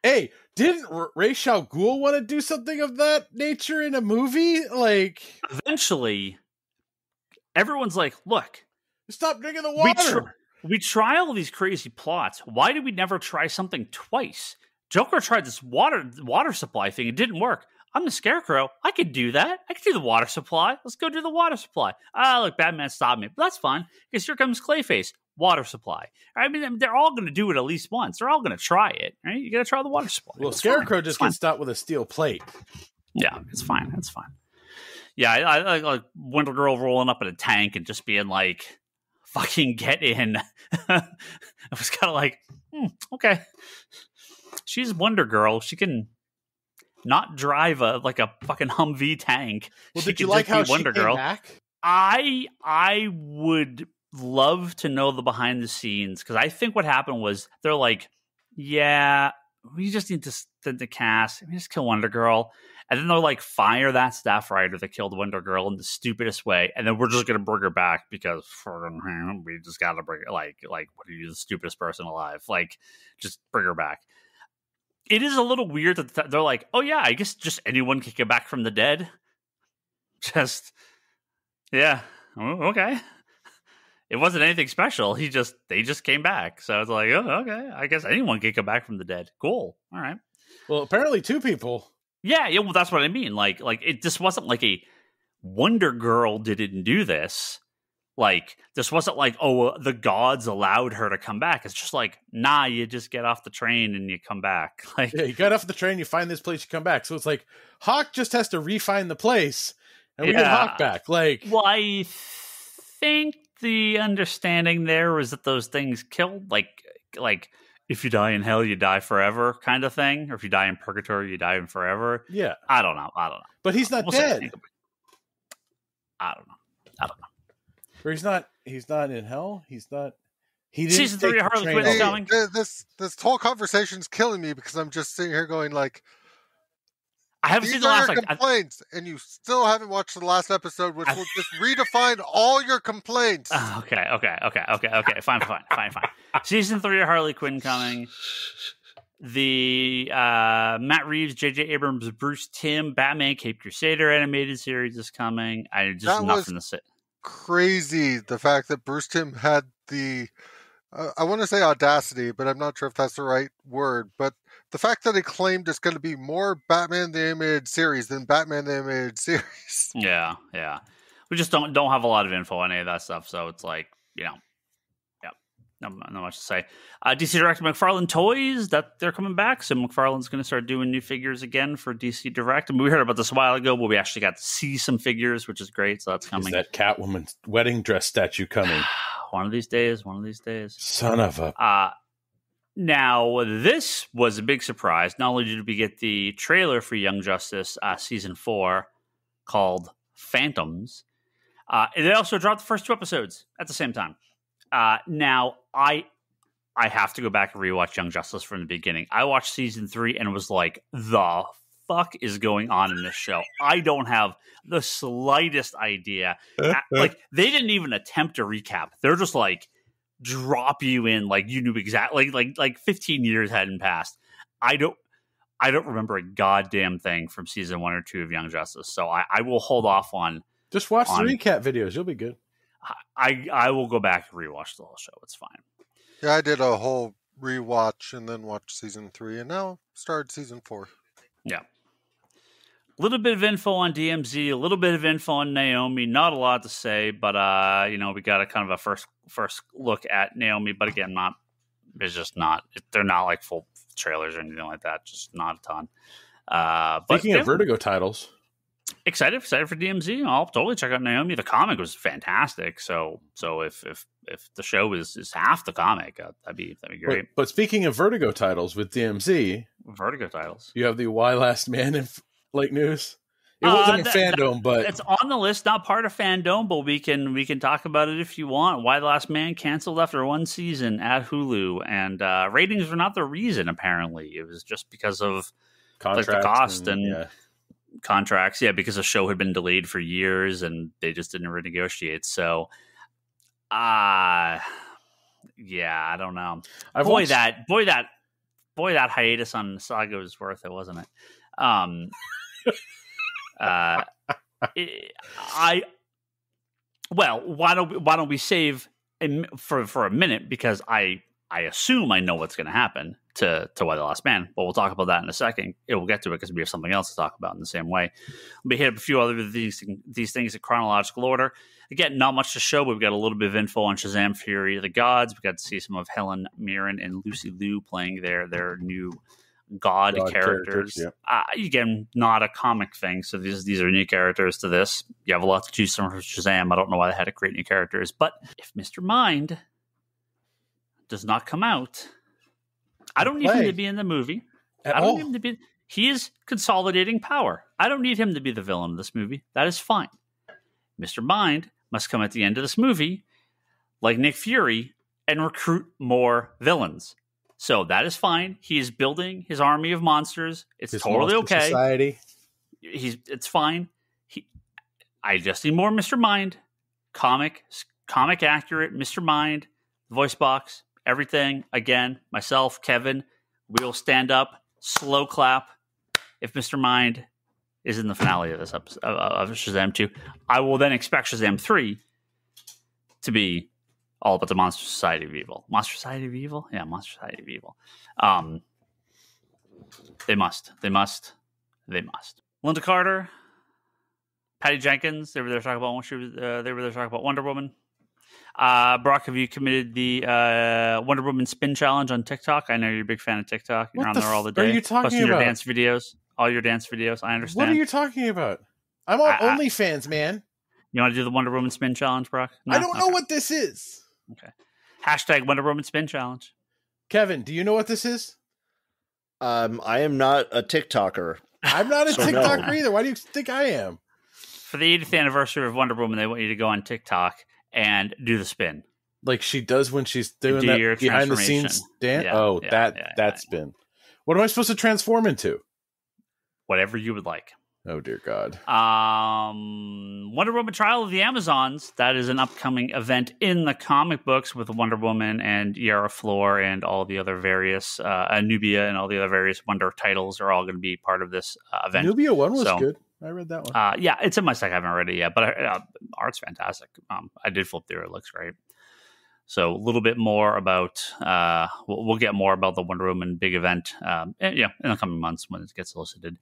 S5: hey. Didn't Ra's al Ghul want to do something of that nature in a movie? Like,
S1: eventually, everyone's like, look,
S5: stop drinking the water.
S1: We try all these crazy plots. Why did we never try something twice? Joker tried this water supply thing. It didn't work. I'm the Scarecrow. I could do that. I could do the water supply. Let's go do the water supply. Look, Batman stopped me. But that's fine, because here comes Clayface. Water supply. I mean, they're all going to do it at least once. They're all going to try it, right? You got to try the water supply.
S5: Well, Scarecrow just gets stopped with a steel plate.
S1: Yeah, it's fine. It's fine. Yeah, I like Wonder Girl rolling up in a tank and just being like, fucking get in. I was kind of like, okay. She's Wonder Girl. She can not drive a fucking Humvee tank.
S5: Well, did you like how Wonder Girl came back?
S1: I would love to know the behind the scenes, because I think what happened was they're like, yeah, we just need to cast. We just kill Wonder Girl, and then they're like, fire that staff writer that killed Wonder Girl in the stupidest way, and then we're just gonna bring her back because we just gotta bring her. Like, what are you, the stupidest person alive? Like, just bring her back. It is a little weird that they're like, oh yeah, I guess just anyone can get back from the dead. Just yeah, okay. It wasn't anything special. They just came back. So it's like, oh, okay. I guess anyone can come back from the dead. Cool. All right.
S5: Well, apparently 2 people.
S1: Yeah. Well, that's what I mean. Like it just wasn't like a Wonder Girl didn't do this. Like, this wasn't like, oh, the gods allowed her to come back. It's just like, nah, you just get off the train and you come back. Like,
S5: yeah, you got off the train, you find this place, you come back. So it's like Hawk just has to refine the place, and we get Hawk back. Like,
S1: well, I think the understanding there was that those things killed, like if you die in hell, you die forever, kind of thing, or if you die in purgatory, you die in forever.
S5: Yeah,
S1: I don't know.
S5: But he's not dead.
S1: I don't know.
S5: Or he's not in hell. He didn't.
S1: Season 3 of Harley Quinn is coming.
S4: This whole conversation's killing me, because I'm just sitting here going like,
S1: I haven't seen the last
S4: complaints, and you still haven't watched the last episode, which will just redefine all your complaints.
S1: Okay. Fine. Season 3 of Harley Quinn coming. The Matt Reeves, J.J. Abrams, Bruce Timm, Batman Cape Crusader animated series is coming. I just nothing to say.
S4: Crazy, the fact that Bruce Timm had the I want to say audacity, but I'm not sure if that's the right word, but the fact that he claimed it's going to be more Batman the Animated Series than Batman the Animated Series.
S1: Yeah. We just don't have a lot of info on any of that stuff, so it's like, not much to say. DC Direct McFarlane Toys, that they're coming back, so McFarlane's going to start doing new figures again for DC Direct. I mean, we heard about this a while ago, but we actually got to see some figures, which is great, so that's coming.
S5: Is that Catwoman wedding dress statue coming?
S1: One of these days.
S5: Son of a...
S1: Now, this was a big surprise. Not only did we get the trailer for Young Justice Season 4 called Phantoms, they also dropped the first 2 episodes at the same time. Now, I have to go back and rewatch Young Justice from the beginning. I watched Season 3 and was like, the fuck is going on in this show? I don't have the slightest idea. Like, they didn't even attempt to recap. They're just like, drop you in like you knew exactly, like 15 years hadn't passed. I don't remember a goddamn thing from season 1 or 2 of Young Justice, so I will hold off on.
S5: Just watch the recap videos; you'll be good.
S1: I will go back and rewatch the whole show. It's fine.
S4: Yeah, I did a whole rewatch and then watched season 3, and now started season 4.
S1: Yeah. little bit of info on DMZ, a little bit of info on Naomi. Not a lot to say, but we got a kind of a first look at Naomi. But again, it's just not. They're not like full trailers or anything like that. Just not a ton.
S5: Speaking of Vertigo titles,
S1: excited for DMZ. I'll totally check out Naomi. The comic was fantastic. So if the show is half the comic, that'd be great.
S5: But speaking of Vertigo titles with DMZ,
S1: Vertigo titles,
S5: you have the Why Last Man in news. It wasn't a FanDome, but
S1: it's on the list. Not part of FanDome, but we can talk about it if you want. Why the Last Man canceled after one season at Hulu, and ratings were not the reason. Apparently, it was just because of the cost and contracts. Yeah, because the show had been delayed for years, and they just didn't renegotiate. So, I don't know. That hiatus on Saga was worth it, wasn't it? Why don't we save for a minute, because I assume I know what's going to happen to Why the Last Man, but we'll talk about that in a second. We'll get to it because we have something else to talk about in the same way. We hit up a few other of these things in chronological order. Again, not much to show, but we've got a little bit of info on Shazam: Fury of the Gods. We got to see some of Helen Mirren and Lucy Liu playing their new God characters. Yeah. Again, not a comic thing, so these are new characters to this. You have a lot to choose from for Shazam. I don't know why they had to create new characters, but if Mr. Mind does not come out, I don't need him to be in the movie. He is consolidating power. I don't need him to be the villain of this movie. That is fine. Mr. Mind must come at the end of this movie, like Nick Fury, and recruit more villains. So that is fine. He is building his army of monsters. It's totally okay.
S5: Society.
S1: It's fine. I just need more Mr. Mind. Comic accurate Mr. Mind. Voice box. Everything. Again, myself, Kevin, we will stand up, slow clap if Mr. Mind is in the finale of this episode of Shazam 2. I will then expect Shazam 3 to be all about the Monster Society of Evil. Monster Society of Evil? Yeah, Monster Society of Evil. They must. Linda Carter, Patty Jenkins, they were there talking about Wonder Woman. Brock, have you committed the Wonder Woman spin challenge on TikTok? I know you're a big fan of TikTok. You're on there all the day.
S5: What are you talking about?
S1: Dance videos. All your dance videos. I understand.
S5: What are you talking about? I'm on OnlyFans, man.
S1: You want to do the Wonder Woman spin challenge, Brock? No?
S5: I don't know what this is.
S1: Okay. Hashtag Wonder Woman spin challenge.
S5: Kevin, do you know what this is?
S3: I am not a TikToker.
S5: I'm not a TikToker either. Why do you think I am?
S1: For the 80th anniversary of Wonder Woman, they want you to go on TikTok and do the spin.
S5: Like she does when she's doing that behind the scenes dance? That spin. What am I supposed to transform into?
S1: Whatever you would like.
S5: Oh, dear God.
S1: Wonder Woman Trial of the Amazons. That is an upcoming event in the comic books with Wonder Woman and Yara Flor and all the other various, Nubia and all the other various Wonder titles are all going to be part of this event.
S5: Nubia 1 was good. I read that one.
S1: Yeah, it's in my stack. I haven't read it yet, but art's fantastic. I did flip through it. It looks great. So a little bit more about, we'll get more about the Wonder Woman big event in the coming months when it gets elicited.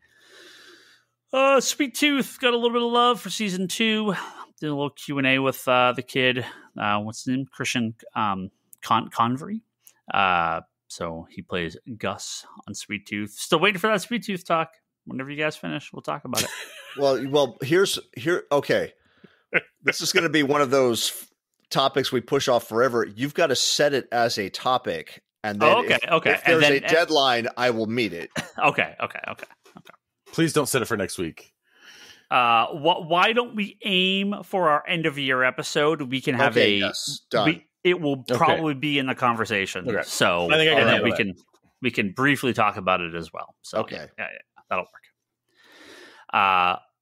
S1: Sweet Tooth got a little bit of love for season 2. Did a little Q&A with the kid. What's his name? Christian Convery. So he plays Gus on Sweet Tooth. Still waiting for that Sweet Tooth talk. Whenever you guys finish, we'll talk about it.
S3: Well, okay. This is going to be one of those topics we push off forever. You've got to set it as a topic, and then if there's a deadline, I will meet it.
S1: Okay.
S5: Please don't set it for next week.
S1: Why don't we aim for our end of year episode? We can have
S3: done.
S1: It will probably be in the conversation. Okay. So, and then we can briefly talk about it as well. So, yeah, that'll work.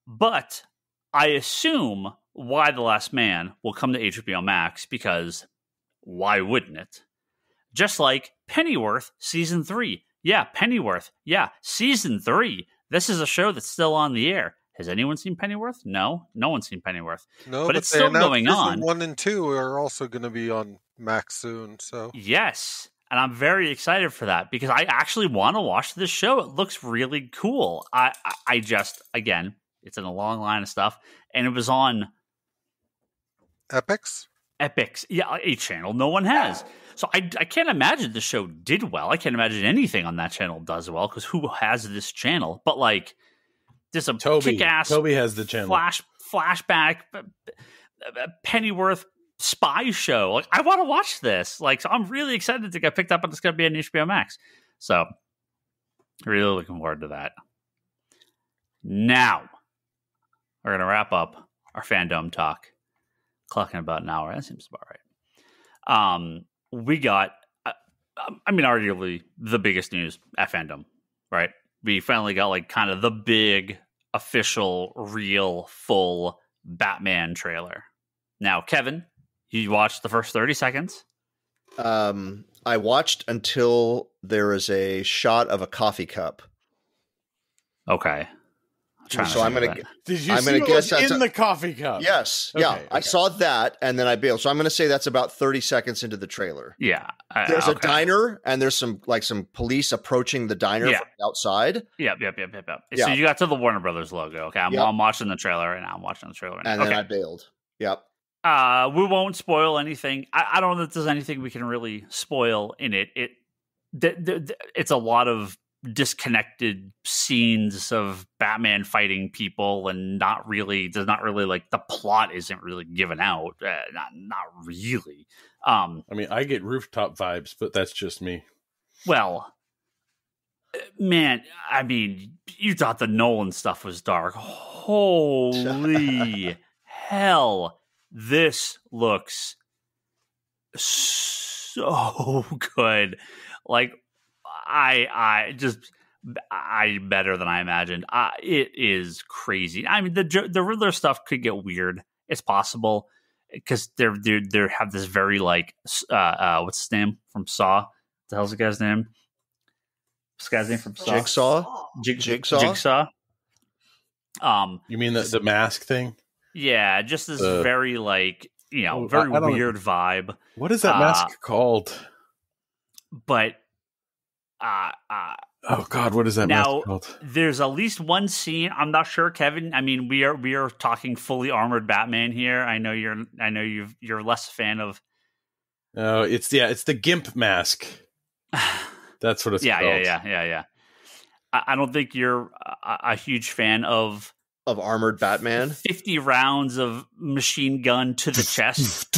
S1: But I assume Why the Last Man will come to HBO Max, because why wouldn't it? Just like Pennyworth season 3. Yeah, Pennyworth. Yeah, season 3. This is a show that's still on the air. Has anyone seen Pennyworth? No one's seen Pennyworth.
S4: No,
S1: but it's still going on.
S4: 1 and 2 are also going to be on Max soon. So
S1: yes, And I'm very excited for that because I actually want to watch this show. It looks really cool. I just, again, it's in a long line of stuff. And it was on
S4: Epix,
S1: yeah, a channel no one has. So I can't imagine the show did well. I can't imagine anything on that channel does well because who has this channel? But like, there's a kick-ass
S5: Toby has the channel.
S1: Flashback Pennyworth spy show. Like, I want to watch this. Like, so I'm really excited to get picked up, and it's going to be on HBO Max. So, really looking forward to that. Now, we're going to wrap up our FanDome talk. Clocking about an hour. That seems about right. We got, arguably the biggest news at FanDome, right? We finally got like kind of the big, official, real, full Batman trailer. Now, Kevin, you watched the first 30 seconds?
S3: I watched until there is a shot of a coffee cup.
S1: Okay.
S3: So I'm going to
S5: Did you see what was in the coffee cup?
S3: Yes. Okay, yeah. I saw that and then I bailed. So I'm going to say that's about 30 seconds into the trailer.
S1: Yeah.
S3: There's a diner and there's some police approaching the diner from the outside.
S1: Yep. So you got to the Warner Brothers logo. Okay. I'm watching the trailer and I'm watching the trailer.
S3: And then I bailed. Yep.
S1: We won't spoil anything. I don't know if there's anything we can really spoil in it. It's a lot of disconnected scenes of Batman fighting people and there's not really like the plot isn't really given out. Not really.
S5: I get rooftop vibes, but that's just me.
S1: Well, man, you thought the Nolan stuff was dark. Holy hell. This looks so good. Like, I better than I imagined. It is crazy. The Riddler stuff could get weird. It's possible because they have this very like what's his name from Saw? What the hell's the guy's name? This guy's name from Saw? Jigsaw.
S5: You mean the mask thing?
S1: Yeah, just this very like very weird vibe.
S5: What is that mask called?
S1: But
S5: oh God, what is that mask called?
S1: There's at least one scene. I'm not sure, Kevin. We are talking fully armored Batman here. I know you're less a fan of.
S5: Oh, it's the GIMP mask. That's what it's called.
S1: Yeah. I don't think you're a huge fan of
S3: armored Batman.
S1: 50 rounds of machine gun to the chest.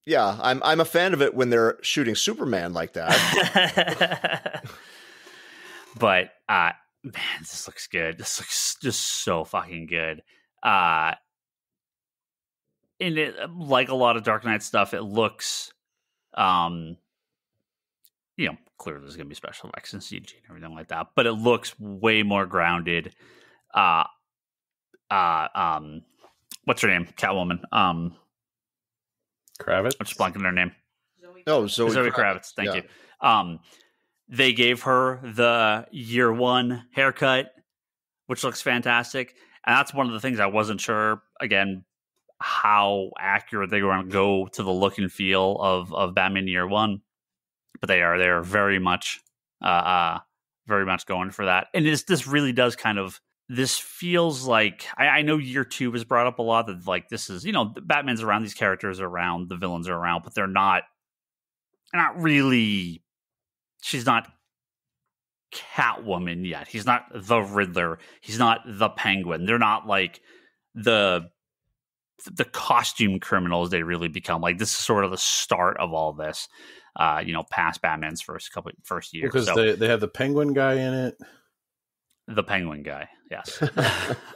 S3: Yeah, I'm a fan of it when they're shooting Superman like that.
S1: But man, this looks good. This looks just so fucking good. And it, like a lot of Dark Knight stuff, it looks, clearly there's gonna be special effects and CG and everything like that, but it looks way more grounded. What's her name? Catwoman.
S5: Kravitz?
S1: I'm just blanking her name.
S3: Zoe
S1: Kravitz. Thank you. They gave her the year one haircut, which looks fantastic. And that's one of the things I wasn't sure, again, how accurate they were going to go to the look and feel of Batman year one. But they're very much going for that. And this really does this feels like, I know year two was brought up a lot, that like this is, Batman's around, these characters are around, the villains are around, but they're not really, she's not Catwoman yet. He's not the Riddler. He's not the Penguin. They're not like the costume criminals they really become. Like, this is sort of the start of all this, past Batman's first year.
S5: Because they have the Penguin guy in it.
S1: The Penguin guy, yes.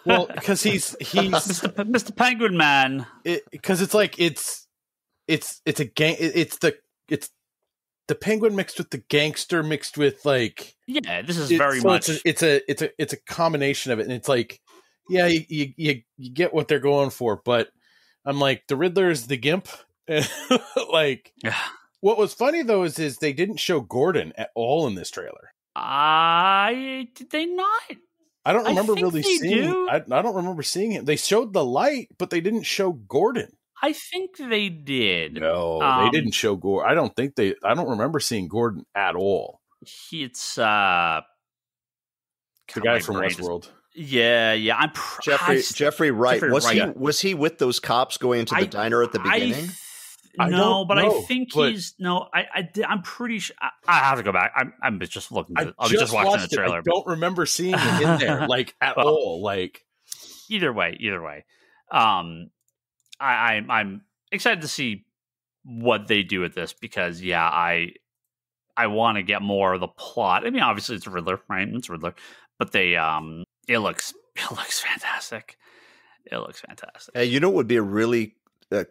S5: Well, because he's
S1: Mr. Penguin Man.
S5: Because it's like it's a gang. It's the Penguin mixed with the gangster mixed with like.
S1: Yeah, this is very much.
S5: It's a combination of it, and it's like, yeah, you get what they're going for, but I'm like, the Riddler is the Gimp. Like, what was funny though is they didn't show Gordon at all in this trailer.
S1: Did they not?
S5: I don't remember really seeing. I don't remember seeing him. They showed the light, but they didn't show Gordon.
S1: I think they did.
S5: No, they didn't show Gordon. I don't remember seeing Gordon at all.
S1: It's
S5: the guy from Westworld.
S1: Yeah. I'm
S3: Jeffrey Wright. Was he with those cops going into the diner at the beginning?
S1: I think he's no. I'm pretty sure. I have to go back. I'm just looking. I'll be just watching the trailer.
S5: I don't remember seeing it in there at all.
S1: Either way. I'm excited to see what they do with this because I want to get more of the plot. I mean, obviously it's Riddler, right? It's Riddler, but it looks fantastic. It looks fantastic.
S3: Hey, you know what would be a really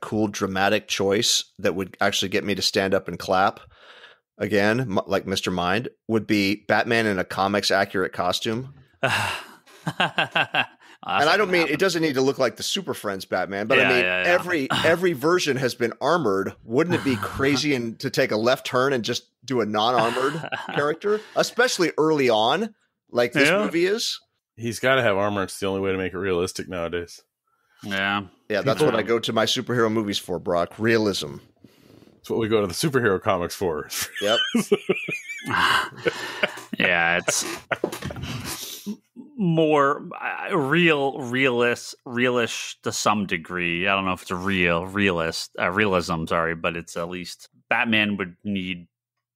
S3: cool dramatic choice that would actually get me to stand up and clap again, like Mr. Mind, would be Batman in a comics accurate costume. And I don't mean it doesn't need to look like the Super Friends Batman, but every version has been armored. Wouldn't it be crazy to take a left turn and just do a non-armored character, especially early on, like this movie is?
S5: He's got to have armor. It's the only way to make it realistic nowadays.
S1: Yeah,
S3: that's what I go to my superhero movies for, Brock. Realism.
S5: That's what we go to the superhero comics for.
S3: Yep.
S1: Yeah, it's more realish to some degree. I don't know if it's realism, sorry, but it's at least Batman would need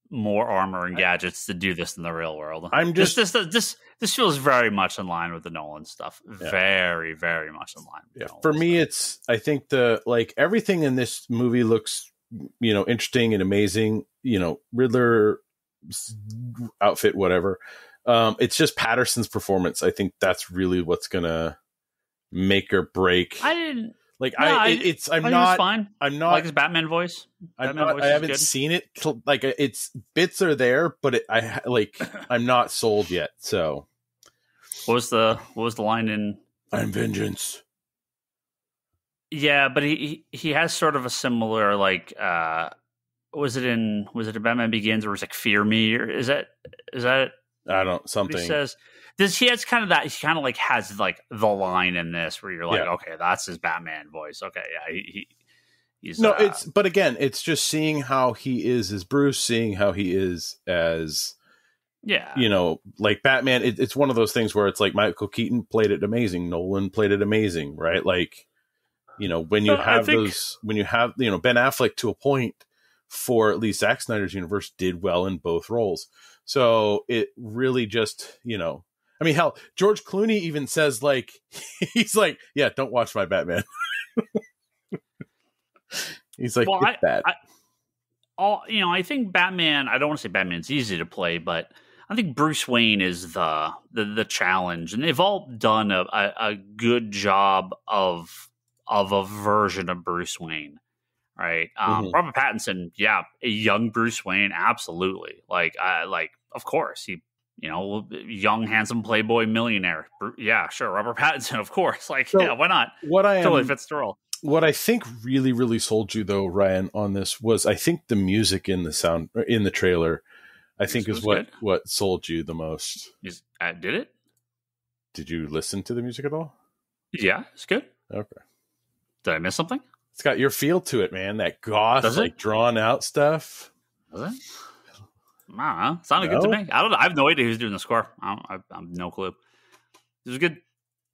S1: more armor and gadgets to do this in the real world. This feels very much in line with the Nolan stuff. Yeah. Very, very much in line with Nolan
S5: for me,
S1: stuff.
S5: I think everything in this movie looks, interesting and amazing. Riddler outfit, whatever. It's just Patterson's performance. I think that's really what's gonna make or break.
S1: I'm not.
S5: I'm not
S1: like his Batman voice.
S5: I haven't seen it. It's bits are there, but I'm not sold yet. So,
S1: what was the line in?
S5: I'm vengeance.
S1: Yeah, but he has sort of a similar was it in Batman Begins where it's like fear me, or is that
S5: I don't something
S1: he says. He has kind of that. He kind of has the line in this where you're like, okay, that's his Batman voice. Okay, yeah, he's no.
S5: But again, it's just seeing how he is as Bruce, seeing how he is as Batman. It's one of those things where it's like Michael Keaton played it amazing, Nolan played it amazing, right? When you have Ben Affleck to a point for at least Zack Snyder's universe did well in both roles. So it really just, I mean, hell, George Clooney even says he's like, yeah, don't watch my Batman. He's like,
S1: well,
S5: it's bad.
S1: I think Batman, I don't want to say Batman's easy to play, but I think Bruce Wayne is the challenge. And they've all done a good job of a version of Bruce Wayne. Right. Robert Pattinson. Yeah. A young Bruce Wayne. Absolutely. Of course he, young, handsome Playboy millionaire. Yeah, sure. Robert Pattinson, of course. Why not? Totally fits the role.
S5: What I think really, really sold you though, Ryan, on this was, I think the music in the trailer, I think is what sold you the most.
S1: Did it?
S5: Did you listen to the music at all?
S1: Yeah, it's good.
S5: Okay.
S1: Did I miss something?
S5: It's got your feel to it, man. That goth, drawn out stuff.
S1: Does it? I don't know. Sounded good to me. I don't know. I have no idea who's doing the score. I have no clue. It was a good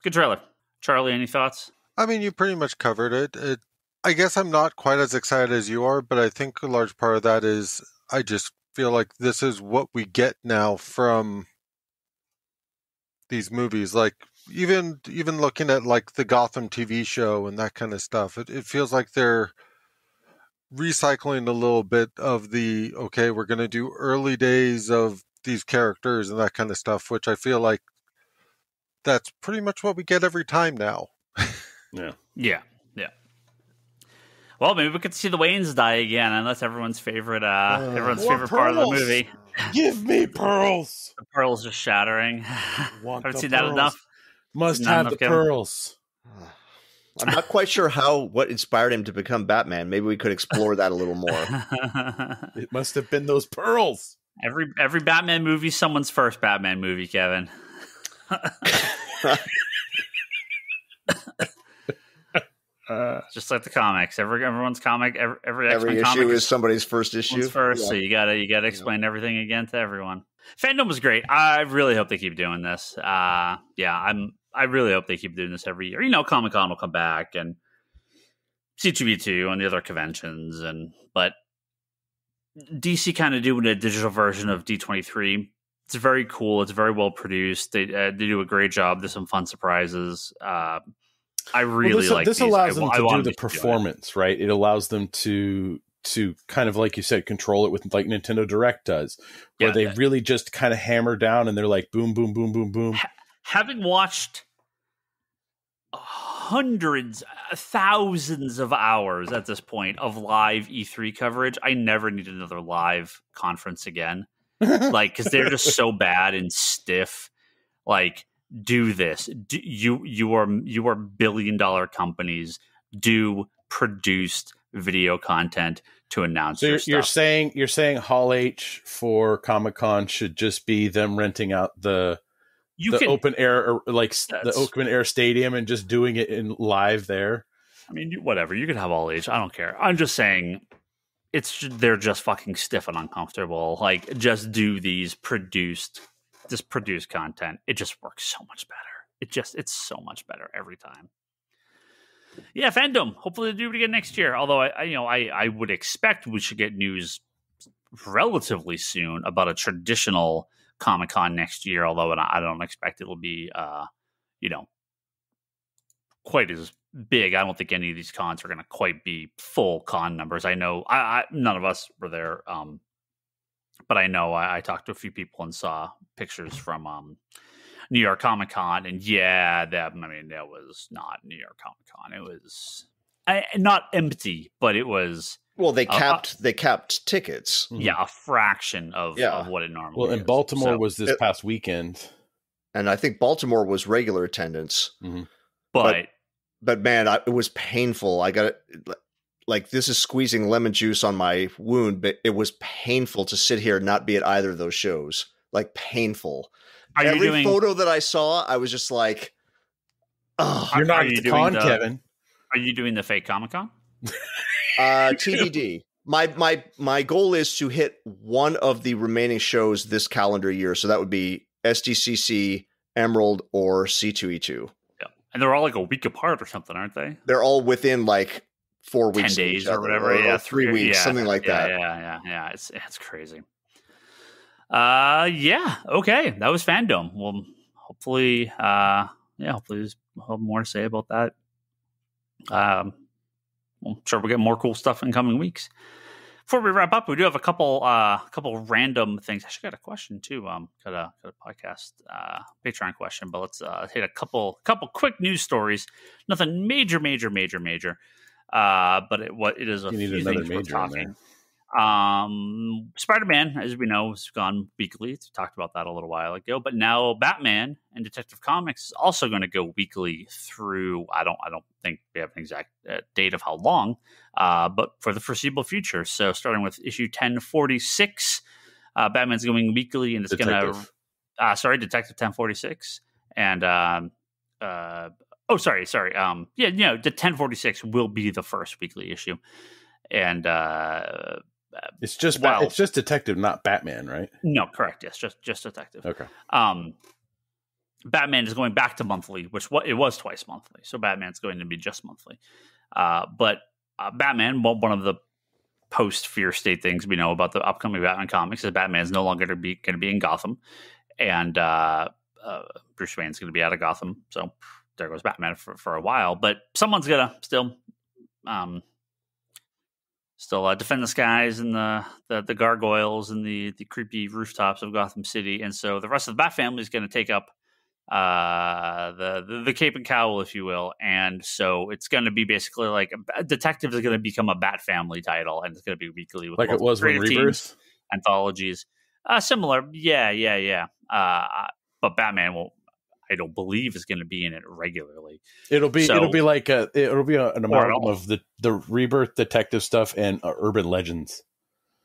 S1: trailer. Charlie, any thoughts?
S4: I mean, you pretty much covered it. I guess I'm not quite as excited as you are, but I think a large part of that is I just feel like this is what we get now from these movies. Even looking at the Gotham TV show and that kind of stuff, it feels like they're recycling a little bit of we're going to do early days of these characters and that kind of stuff, which I feel like that's pretty much what we get every time now.
S1: Yeah. Well, maybe we could see the Waynes die again, and that's everyone's favorite part of the movie.
S5: Give me pearls.
S1: The pearls just shattering. Haven't seen that enough.
S5: Must have the pearls.
S3: I'm not quite sure what inspired him to become Batman. Maybe we could explore that a little more.
S5: It must have been those pearls.
S1: Every Batman movie, someone's first Batman movie, Kevin.
S2: Just like the comics, everyone's comic, every
S3: issue
S2: comic
S3: is somebody's first issue.
S2: First, yeah. So you gotta explain everything again to everyone. FanDome was great. I really hope they keep doing this. I really hope they keep doing this every year. Comic-Con will come back and C2B2 and the other conventions, but DC kind of doing a digital version of D23. It's very cool. It's very well produced. They do a great job. There's some fun surprises. I really like
S5: this. Allows them to do the performance, right? It allows them to kind of, like you said, control it with like Nintendo Direct does, where they really just kind of hammer down and they're like boom, boom, boom, boom, boom.
S2: Having watched hundreds, thousands of hours at this point of live E3 coverage, I never need another live conference again. Because they're just so bad and stiff. Do this. You are billion-dollar companies. Do produced video content to announce.
S5: So
S2: you're
S5: saying Hall H for Comic-Con should just be them renting out the open air, or the open air stadium, and just doing it in live there.
S2: I mean, whatever. You could have Hall H. I don't care. I'm just saying. They're just fucking stiff and uncomfortable. Just do these produced content. It just works so much better. It's so much better every time. Yeah, FanDome. Hopefully they do it again next year. Although I would expect we should get news relatively soon about a traditional Comic-Con next year. Although I don't expect it'll be quite as big. I don't think any of these cons are going to quite be full con numbers. I know none of us were there, but I know I talked to a few people and saw pictures from New York Comic Con, and that was not New York Comic Con. It was not empty, but it was.
S3: Well, they capped tickets.
S2: Yeah, a fraction of what it normally.
S5: Well, and Baltimore was this past weekend,
S3: and I think Baltimore was regular attendance,
S2: But
S3: man, it was painful. I got it. This is squeezing lemon juice on my wound, but it was painful to sit here and not be at either of those shows. Painful. Every photo that I saw, I was just like, "Oh,
S5: you're not at the con, Kevin."
S2: Are you doing the fake Comic-Con?
S3: TBD. My goal is to hit one of the remaining shows this calendar year, so that would be SDCC, Emerald, or C2E2.
S2: And they're all a week apart or something, aren't they?
S3: They're all within 4 weeks,
S2: 10 days or whatever. Or
S3: 3 weeks, something like that.
S2: Yeah. It's crazy. Okay, that was FanDome. Well, hopefully, hopefully we'll have more to say about that. I'm sure we'll get more cool stuff in coming weeks. Before we wrap up, we do have a couple random things. I actually got a question too. Got a podcast Patreon question, but let's hit a couple quick news stories. Nothing major. But it is a few things we're talking. Spider-Man, as we know, has gone weekly. We talked about that a little while ago, but now Batman and Detective Comics is also going to go weekly through. I don't think we have an exact date of how long, but for the foreseeable future. So starting with issue 1046, Batman's going weekly, and it's going to. Detective 1046, and the 1046 will be the first weekly issue, and
S5: it's just Detective, not Batman, right?
S2: No, correct. Yes, just Detective.
S5: Okay.
S2: Batman is going back to monthly, which it was twice monthly, so Batman's going to be just monthly. But Batman, one of the post-Fear State things we know about the upcoming Batman comics is Batman's no longer going to be in Gotham, and Bruce Wayne's going to be out of Gotham. So there goes Batman for a while. But someone's gonna still defend the skies and the gargoyles and the creepy rooftops of Gotham City, and so the rest of the Bat family is going to take up the cape and cowl, if you will, and so it's going to be basically like Detective is going to become a Bat family title, and it's going to be weekly with
S5: it was when Rebirth
S2: anthologies, similar, yeah. But Batman will. I don't believe is going to be in it regularly.
S5: It'll be an amalgam of the Rebirth Detective stuff and Urban Legends.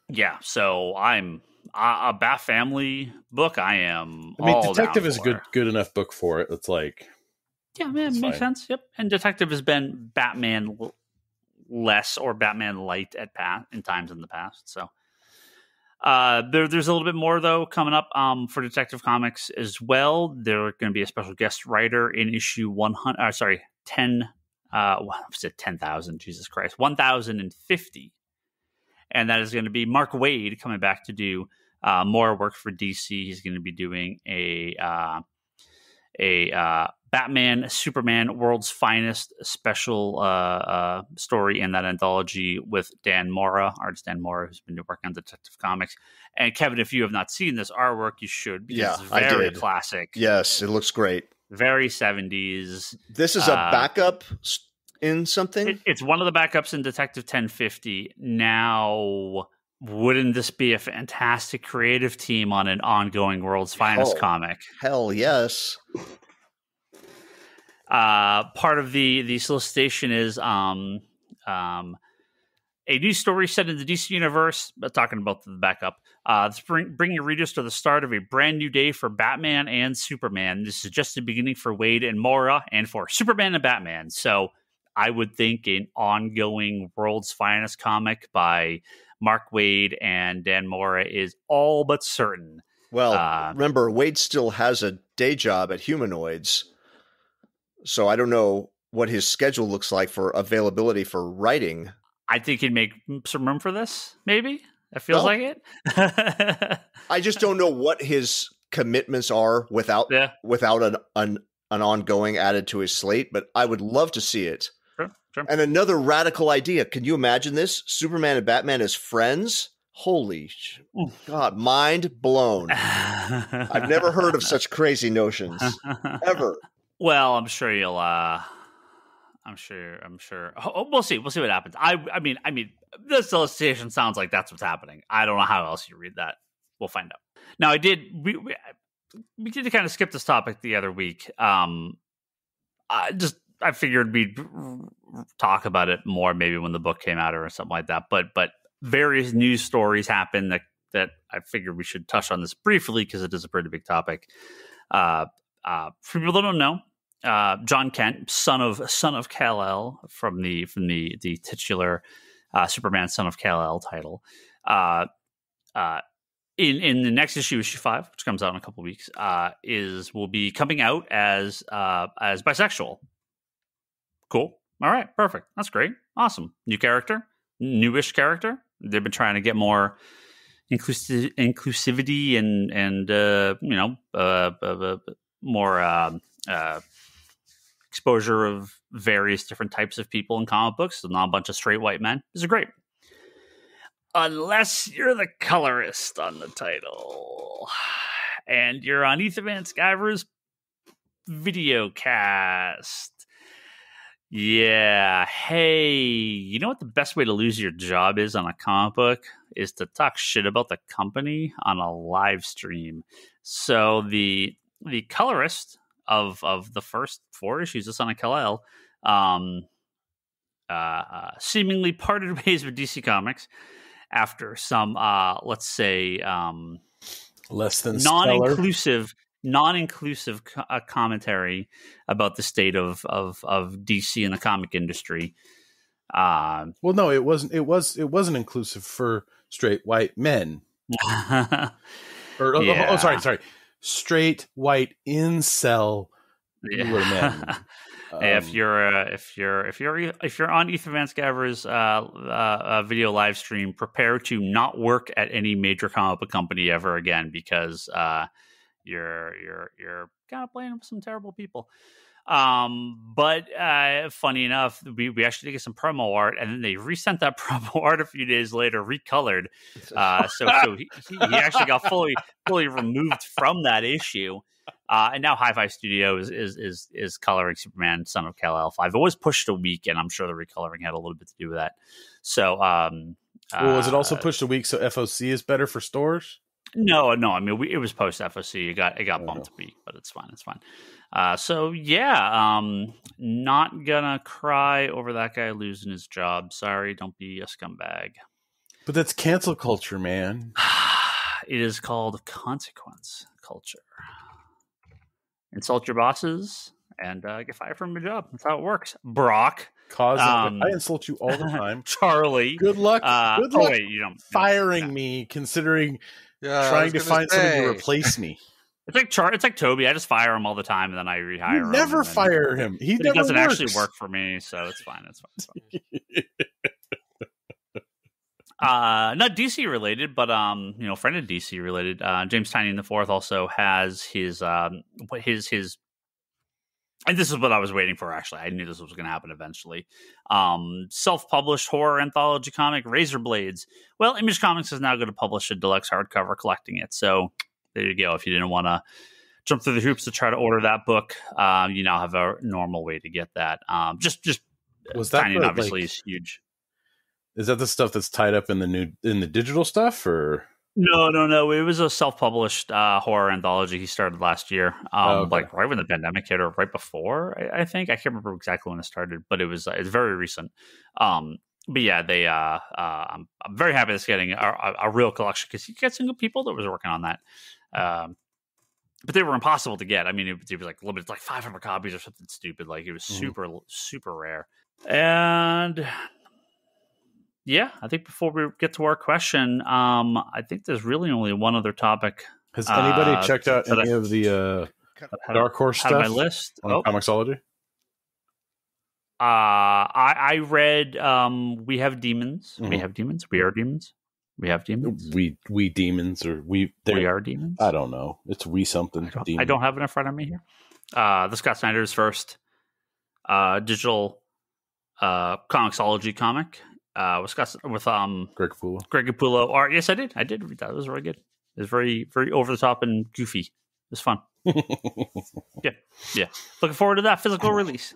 S2: Yeah, so I'm a Bat Family book. Detective
S5: is a good enough book for it. It's
S1: Yeah, man, makes sense. Yep. And Detective has been Batman less or Batman light in times in the past. So there's a little bit more though coming up for Detective Comics as well. There's going to be a special guest writer in issue 100. Sorry, 10. What was it? 10,000. Jesus Christ, 1,050. And that is going to be Mark Waid coming back to do more work for DC. He's going to be doing a Batman, Superman, World's Finest special story in that anthology with Dan Mora, artist Dan Mora, who's been working on Detective Comics. And Kevin, if you have not seen this artwork, you should, because it's very classic.
S3: Yes, it looks great.
S1: Very 70s.
S3: This is a backup in something?
S1: It's one of the backups in Detective 1050. Now, wouldn't this be a fantastic creative team on an ongoing World's Finest comic?
S3: Hell yes.
S1: Part of the solicitation is a new story set in the DC universe, talking about the backup, bringing readers to the start of a brand new day for Batman and Superman. This is just the beginning for Waid and Mora, and for Superman and Batman. So I would think an ongoing World's Finest comic by Mark Waid and Dan Mora is all but certain.
S3: Well, remember, Waid still has a day job at Humanoids, so I don't know what his schedule looks like for availability for writing.
S1: I think he'd make some room for this, maybe. It feels like it.
S3: I just don't know what his commitments are without an ongoing added to his slate, but I would love to see it.
S1: Sure.
S3: And another radical idea. Can you imagine this? Superman and Batman as friends? Holy God, mind blown. I've never heard of such crazy notions. Ever.
S1: Well, I'm sure you'll I'm sure. Oh, we'll see. We'll see what happens. I mean, this illustration sounds like that's what's happening. I don't know how else you read that. We'll find out. Now, we did kind of skip this topic the other week. I figured we'd talk about it more maybe when the book came out or something like that. But various news stories happened that I figured we should touch on this briefly because it is a pretty big topic. For people that don't know, Jon Kent, son of Kal-El from the titular Superman Son of Kal-El title, in the next issue 5, which comes out in a couple of weeks, will be coming out as bisexual. Cool. All right. Perfect. That's great. Awesome. New character, newish character. They've been trying to get more inclusivity and more exposure of various different types of people in comic books. So not a bunch of straight white men. This is great. Unless you're the colorist on the title and you're on Ethan Van Sciver's video cast. Yeah. Hey, you know what the best way to lose your job is on a comic book is to talk shit about the company on a live stream. So the colorist of the first 4 issues of Son of Kal-El seemingly parted ways with DC Comics after some let's say
S5: less than
S1: non-inclusive commentary about the state of DC and the comic industry.
S5: Well, no, it wasn't inclusive for straight white men. Sorry, straight white incel men.
S1: If you're on Ethan Van Sciver's video live stream, prepare to not work at any major comic book company ever again, because you're kind of playing with some terrible people. But funny enough, we actually did get some promo art, and then they resent that promo art a few days later, recolored. So he actually got fully removed from that issue. And now Hi-Fi Studio is coloring Superman Son of Kal-El 5. It was pushed a week, and I'm sure the recoloring had a little bit to do with that. So,
S5: was it also pushed a week so FOC is better for stores?
S1: No. I mean, it was post FOC. It got bumped a week, but it's fine. It's fine. So yeah, not gonna cry over that guy losing his job. Sorry, don't be a scumbag.
S5: But that's cancel culture, man.
S1: It is called consequence culture. Insult your bosses
S2: and get fired from your job. That's how it works. Brock.
S5: I insult you all the time.
S2: Charlie.
S5: Good luck. Good luck firing me, considering trying to find somebody to replace me.
S2: It's like Toby. I just fire him all the time, and then I rehire him.
S5: Never fire him. He doesn't
S2: actually work for me, so it's fine. It's fine. Not DC related, but friend of DC related. James Tynion IV also has his, and this is what I was waiting for. Actually, I knew this was going to happen eventually. Self-published horror anthology comic, Razorblades. Well, Image Comics is now going to publish a deluxe hardcover collecting it. So there you go. If you didn't want to jump through the hoops to try to order that book, you now have a normal way to get that. Just
S5: was that
S2: Tynion obviously is huge.
S5: Is that the stuff that's tied up in the digital stuff, or?
S2: No. It was a self-published horror anthology he started last year, like right when the pandemic hit, or right before. I think I can't remember exactly when it started, but it's very recent. But yeah, they I'm very happy it's getting a real collection, because you get some good people that was working on that. But they were impossible to get. I mean, it was like limited, like 500 copies or something stupid. Like it was super rare. And yeah, I think before we get to our question, I think there's really only one other topic.
S5: Has anybody checked out any of the Dark Horse stuff
S2: on my list
S5: on Comixology?
S2: I read We Have Demons.
S5: Mm-hmm.
S2: We Have Demons. We Are Demons. We Have Demons.
S5: We demons, or we
S2: are demons.
S5: I don't know. It's we something.
S2: I don't have it in front of me here. The Scott Snyder's first digital Comixology comic. With
S5: Greg
S2: Capullo art. Yes, I did read that. It was really good. It was very, very over the top and goofy. It was fun. Yeah. Looking forward to that physical release.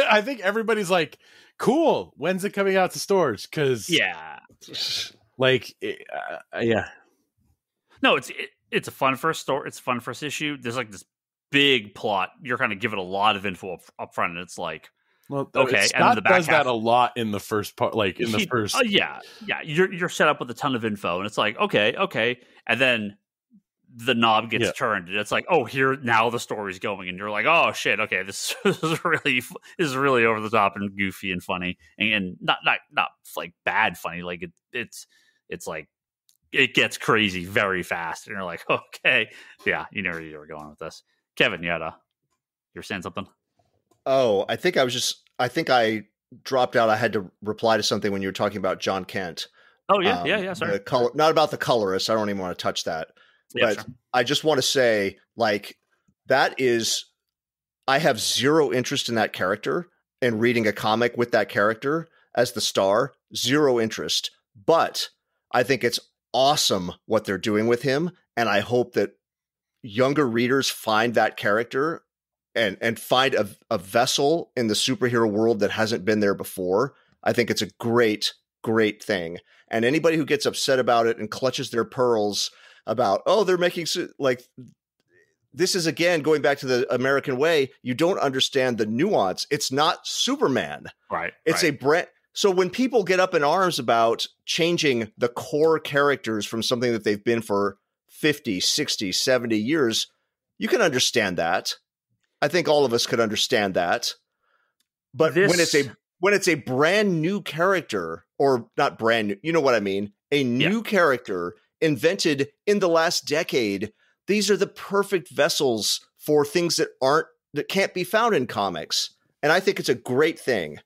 S5: I think everybody's like, cool. When's it coming out to stores? Because
S2: No, it's a fun first story. It's a fun first issue. There's like this big plot. You're kind of given a lot of info up front, and it's like,
S5: well, okay, Scott and does that a lot in the first part, like in the first.
S2: Yeah. You're set up with a ton of info, and it's like, okay, and then the knob gets turned, and it's like, oh, here now the story's going, and you're like, oh shit, okay, this is really over the top and goofy and funny, and not like bad funny, like it's like it gets crazy very fast, and you're like, okay, yeah, you know where you were going with this. Kevin, you were saying something.
S3: Oh, I think I dropped out. I had to reply to something when you were talking about Jon Kent.
S2: Oh yeah. Sorry.
S3: Not about the colorist. I don't even want to touch that.
S2: Yeah,
S3: but
S2: sure.
S3: I just want to say, like, I have zero interest in that character and reading a comic with that character as the star. Zero interest. But I think it's awesome what they're doing with him, and I hope that younger readers find that character and find a vessel in the superhero world that hasn't been there before. I think it's a great, great thing. And anybody who gets upset about it and clutches their pearls about, they're making like, this is again going back to the American way. You don't understand the nuance. It's not Superman.
S2: Right.
S3: It's a brand. So when people get up in arms about changing the core characters from something that they've been for 50, 60, 70 years, you can understand that. I think all of us could understand that. But when it's a brand new character, or not brand new, you know what I mean? A new character invented in the last decade, these are the perfect vessels for things that can't be found in comics. And I think it's a great thing.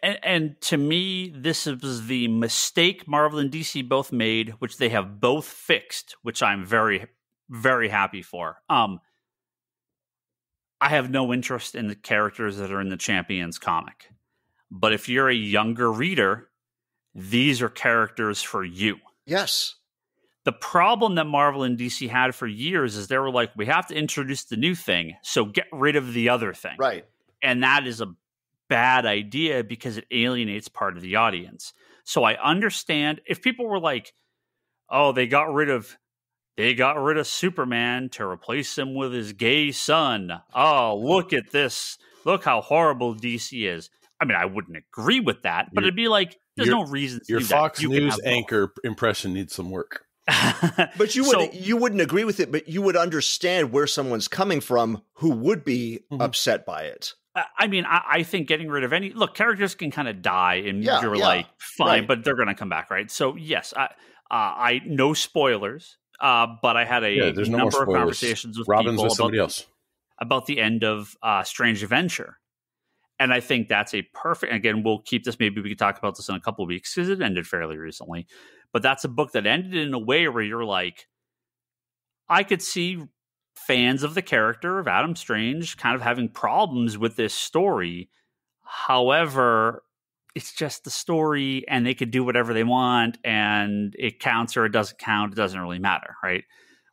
S2: And to me, this is the mistake Marvel and DC both made, which they have both fixed, which I'm very, very happy for. I have no interest in the characters that are in the Champions comic. But if you're a younger reader, these are characters for you.
S3: Yes.
S2: The problem that Marvel and DC had for years is they were like, we have to introduce the new thing, so get rid of the other thing.
S3: Right.
S2: And that is a bad idea because it alienates part of the audience. So I understand if people were like, oh, they got rid of Superman to replace him with his gay son. Oh, look at this. Look how horrible DC is. I mean, I wouldn't agree with that, but it'd be like, there's no reason to do that.
S5: Your Fox News anchor impression needs some work.
S3: But you wouldn't agree with it, but you would understand where someone's coming from who would be upset by it.
S2: I mean, I think getting rid of characters can kind of die and you're like, fine, right. But they're going to come back, right? So yes, I no spoilers, but I had a number of conversations with
S5: Robin's with somebody else
S2: about the end of Strange Adventure. And I think that's a perfect, again, we'll keep this, maybe we can talk about this in a couple of weeks because it ended fairly recently. But that's a book that ended in a way where you're like, I could see fans of the character of Adam Strange kind of having problems with this story. However, it's just the story and they could do whatever they want and it counts or it doesn't count. It doesn't really matter, right?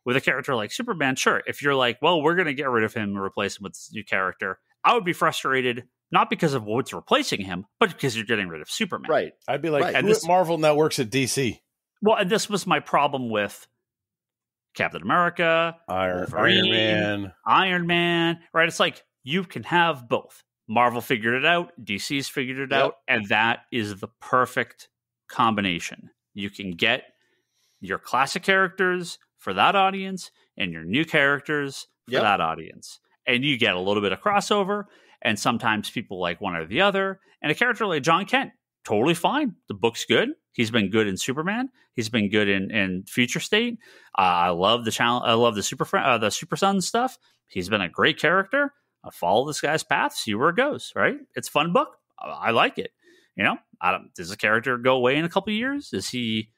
S2: With a character like Superman, sure. If you're like, well, we're going to get rid of him and replace him with this new character, I would be frustrated, not because of what's replacing him, but because you're getting rid of Superman.
S3: Right.
S5: I'd be like, who at Marvel now works at DC?
S2: Well, and this was my problem with Captain America, Iron Man, right? It's like, you can have both. Marvel figured it out, DC's figured it out, and that is the perfect combination. You can get your classic characters for that audience and your new characters for that audience. And you get a little bit of crossover, and sometimes people like one or the other. And a character like Jon Kent, totally fine. The book's good. He's been good in Superman. He's been good in Future State. I love the channel. I love the Super Son stuff. He's been a great character. I follow this guy's path, see where it goes. Right? It's a fun book. I like it. You know, does the character go away in a couple of years? Is he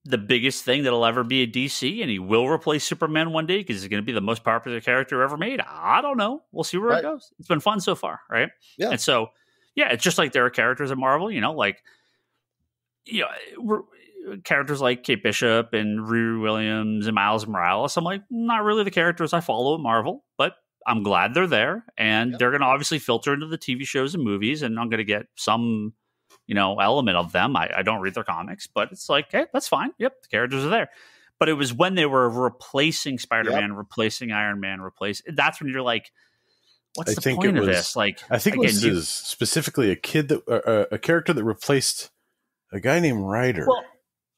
S2: the biggest thing that'll ever be a DC, and he will replace Superman one day because he's going to be the most popular character ever made? I don't know. We'll see where it goes. It's been fun so far, right?
S3: Yeah.
S2: And so, yeah, it's just like there are characters at Marvel, characters like Kate Bishop and Riri Williams and Miles Morales. I'm like, not really the characters I follow at Marvel, but I'm glad they're there, and they're going to obviously filter into the TV shows and movies, and I'm going to get some element of them. I don't read their comics, but it's like, hey, that's fine. Yep, the characters are there. But it was when they were replacing Spider-Man, replacing Iron Man, that's when you're like, what's the point of this? Like,
S5: I think again, it was specifically a character that replaced a guy named Ryder.
S2: Well,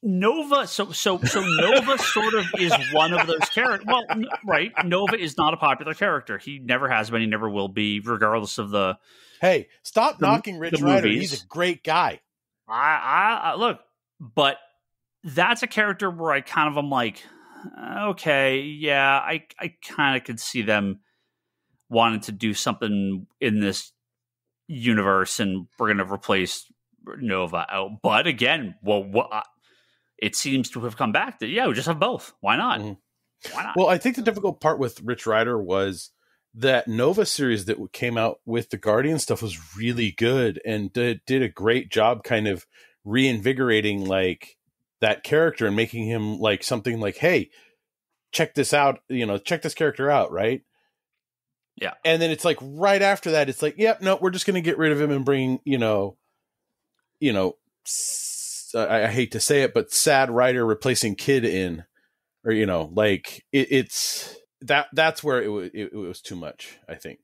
S2: Nova. So Nova sort of is one of those characters. Well, right. Nova is not a popular character. He never has been. He never will be, regardless of the.
S5: Hey, stop knocking Rich Ryder. He's a great guy.
S2: I look, but that's a character where I kind of am like, okay, yeah, I kind of could see them wanting to do something in this universe, and we're going to replace Nova out. But again, it seems to have come back that we just have both. Why not?
S5: Mm-hmm. Why not? Well, I think the difficult part with Rich Ryder was that Nova series that came out with the Guardian stuff was really good and did a great job kind of reinvigorating like that character and making him like something like, hey, check this out, check this character out, right?
S2: Yeah.
S5: And then it's like right after that, it's like, yep, no, we're just going to get rid of him and bring, I hate to say it, but sad Ryder replacing Kid in, or, like it's that's where it was too much, I think.